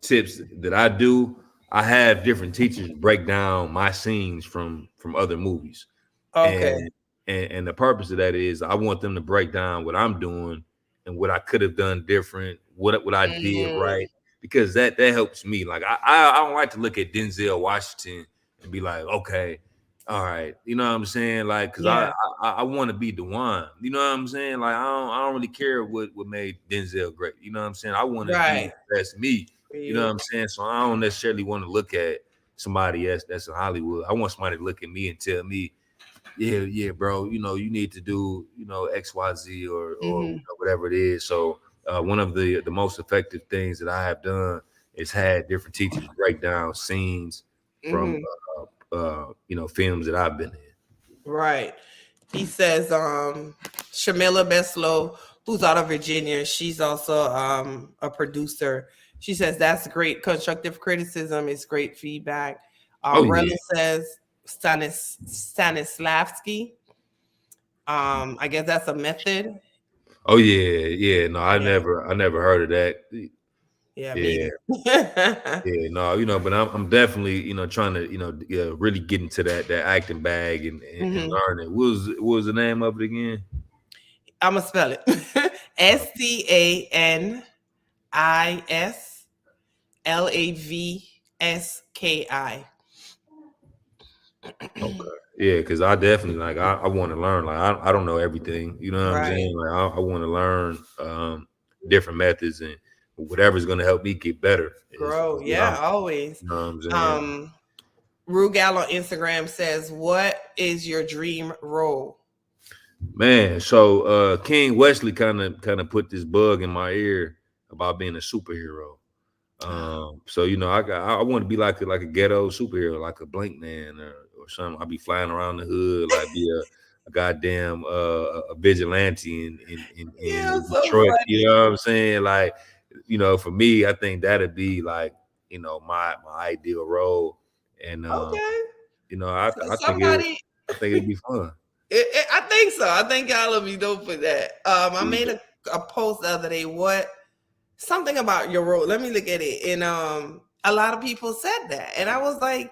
tips that I do, I have different teachers break down my scenes from other movies. Okay. And the purpose of that is I want them to break down what I'm doing and what I could have done different, what I did Mm, right, because that helps me. Like I don't like to look at Denzel Washington and be like, okay, all right, you know what I'm saying? Like, because I yeah. I want to be DeJuan, you know what I'm saying? Like I don't really care what made Denzel great, you know what I'm saying? I want to be Right. the best me, For you know what you. I'm saying? So I don't necessarily want to look at somebody else that's in Hollywood. I want somebody to look at me and tell me, yeah, bro, you need to do, XYZ or Mm-hmm. whatever it is. So one of the most effective things that I have done is had different teachers break down scenes from Mm-hmm. films that I've been in. Right. He says, Shamila Beslow, who's out of Virginia, she's also a producer. She says that's great. Constructive criticism is great feedback. Oh Rella yeah. says Stanislavski. I guess that's a method. Oh yeah, yeah. No, I Yeah, never heard of that. yeah, Yeah, me either. yeah. No, but I'm definitely trying to really get into that acting bag and hmm learn it. What was the name of it again? I'm gonna spell it. Stanislavski. Okay. Yeah, because I definitely like I want to learn. Like I don't know everything. You know what I'm Right, saying? Like I want to learn different methods and whatever's gonna help me get better is grow. what I'm Yeah, always. you know what I'm saying? Um, Rugal on Instagram says, "What is your dream role?" Man, so King Wesley kind of put this bug in my ear about being a superhero. So I want to be like a ghetto superhero, like a Blank Man or something. I'll be flying around the hood, like be a goddamn a vigilante Yeah, in so Detroit. You funny. know what I'm saying? Like, for me, I think that'd be like, my ideal role. And Okay, so I think somebody. it'd be fun. I think so. I think y'all will be dope for that. I made a post the other day. What something about your role? Let me look at it. And a lot of people said that, and I was like,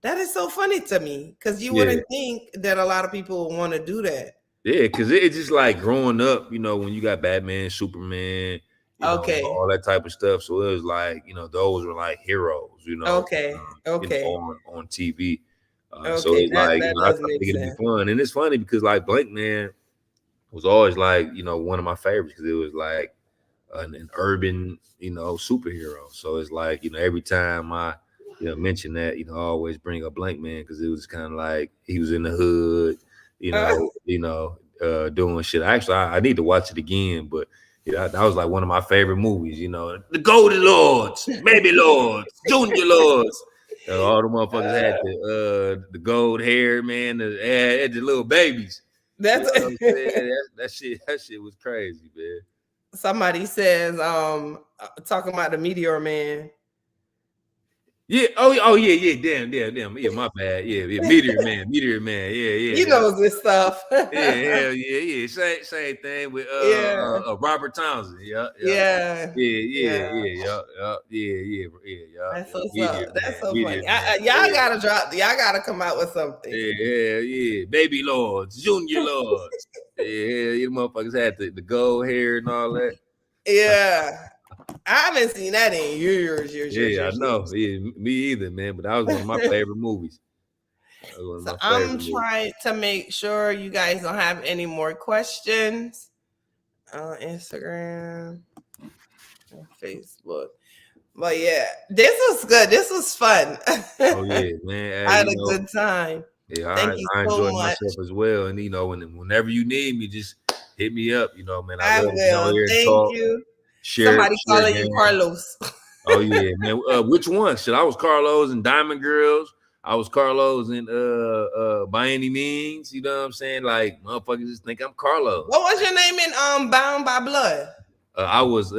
that is so funny to me because you Yeah. wouldn't think that a lot of people would want to do that. Yeah, because it's just like growing up, when you got Batman, Superman, Okay, all that type of stuff. So it was like, those were like heroes, okay, okay, on TV. So okay. it's That like, that I does think make it'd be sense. fun. And it's funny because like Blank Man was always like, one of my favorites because it was like an urban, superhero. So it's like, every time I, mention that, I always bring up Blank Man because it was kind of like he was in the hood, Uh, doing shit. Actually, I need to watch it again, but that was like one of my favorite movies. The Golden Lords, Baby Lords, Junior Lords. All the motherfuckers had the gold hair, man. Had the little babies. You that's know what I'm saying? That shit was crazy, man. somebody says talking about the Meteor Man. Yeah. Oh, yeah, yeah. Damn. Yeah, my bad. Yeah. Meteor Man. He Yeah. knows this stuff. Yeah, hell yeah. Same thing with Yeah, Robert Townsend. Yeah. yeah, yeah. Yeah. That's so Meteor that's Man. so Meteor funny. Man. Y'all gotta drop. Y'all gotta come out with something. Yeah. Baby Lords, Junior Lords. Yeah, you motherfuckers had the gold hair and all that. Yeah, I haven't seen that in years, years, years, Yeah, I years, know. years. Yeah, me either, man. But that was one of my favorite movies. That was one of So my I'm favorite movies. trying to make sure you guys don't have any more questions on Instagram and Facebook. But yeah, this was good. This was fun. Oh yeah, man. I Hey, had a good time. yeah, Thank you I so enjoyed much. myself as well. And whenever you need me, just hit me up. Man, I I love to get on will. here and Thank talk. you. Somebody share calling you game. Carlos. Oh yeah, man. Which one? Shit, I was Carlos and Diamond Girls. I was Carlos in By Any Means. You know what I'm saying? Like motherfuckers just think I'm Carlos. What was your name in Bound by Blood? I was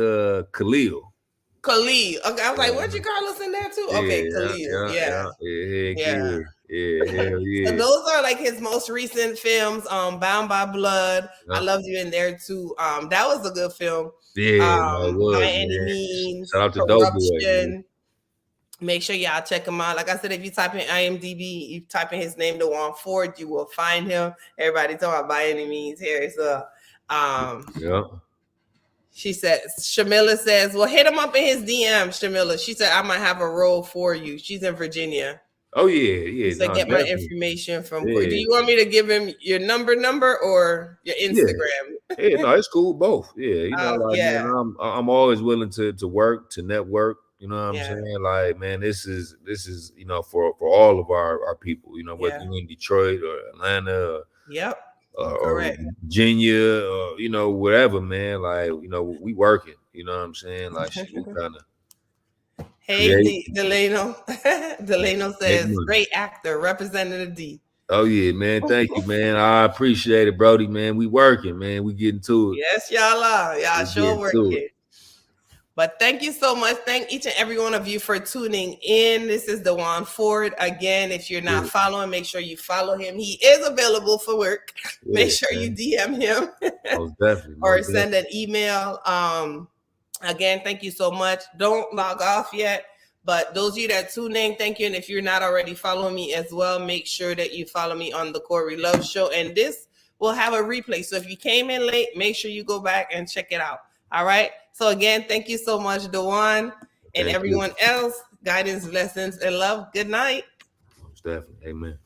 Khalil. Khalil. Okay, I was like, weren't you Carlos in there too? Okay, Khalil. Yeah. Hell So yeah. those are like his most recent films. Bound by Blood. I loved you in there too. That was a good film. Yeah, no, it was, By Any man. Means, Shout out to Doughboy, man. Corruption. Make sure y'all check him out. Like I said, if you type in IMDb, you type in his name, DeJuan Ford, you will find him. Everybody talking about By Any Means here. So yeah. She says, Shamila says, well, hit him up in his DM, Shamila. She said, I might have a role for you. She's in Virginia. Oh, yeah. She said, get definitely. my information from Do you want me to give him your number or your Instagram? Yeah, no, it's cool. Both. Yeah. You know, man, I'm always willing to work, to network. You know what I'm saying? Like, man, this is, you know, for all of our people, you know, whether you're in Detroit or Atlanta or Virginia or, you know, wherever, man. Like, you know, we working. You know what I'm saying? Like, we kind of. Hey, Delano. Delano says, great actor, Representative D. Oh, yeah, man. Thank you, man. I appreciate it, Brody, man. We working, man. We getting to it. Yes, y'all are. Y'all sure working. But thank you so much. Thank each and every one of you for tuning in. This is DeJuan Ford. Again, if you're not following, make sure you follow him. He is available for work. Make sure you DM him. Most definitely. Or send an email. Again, thank you so much. Don't log off yet. But those of you that tune in, thank you. And if you're not already following me as well, make sure that you follow me on the Corey Love Show. And this will have a replay. So if you came in late, make sure you go back and check it out. All right. So again, thank you so much, DeJuan, and everyone else. Guidance, blessings, and love. Good night. Most definitely. Amen.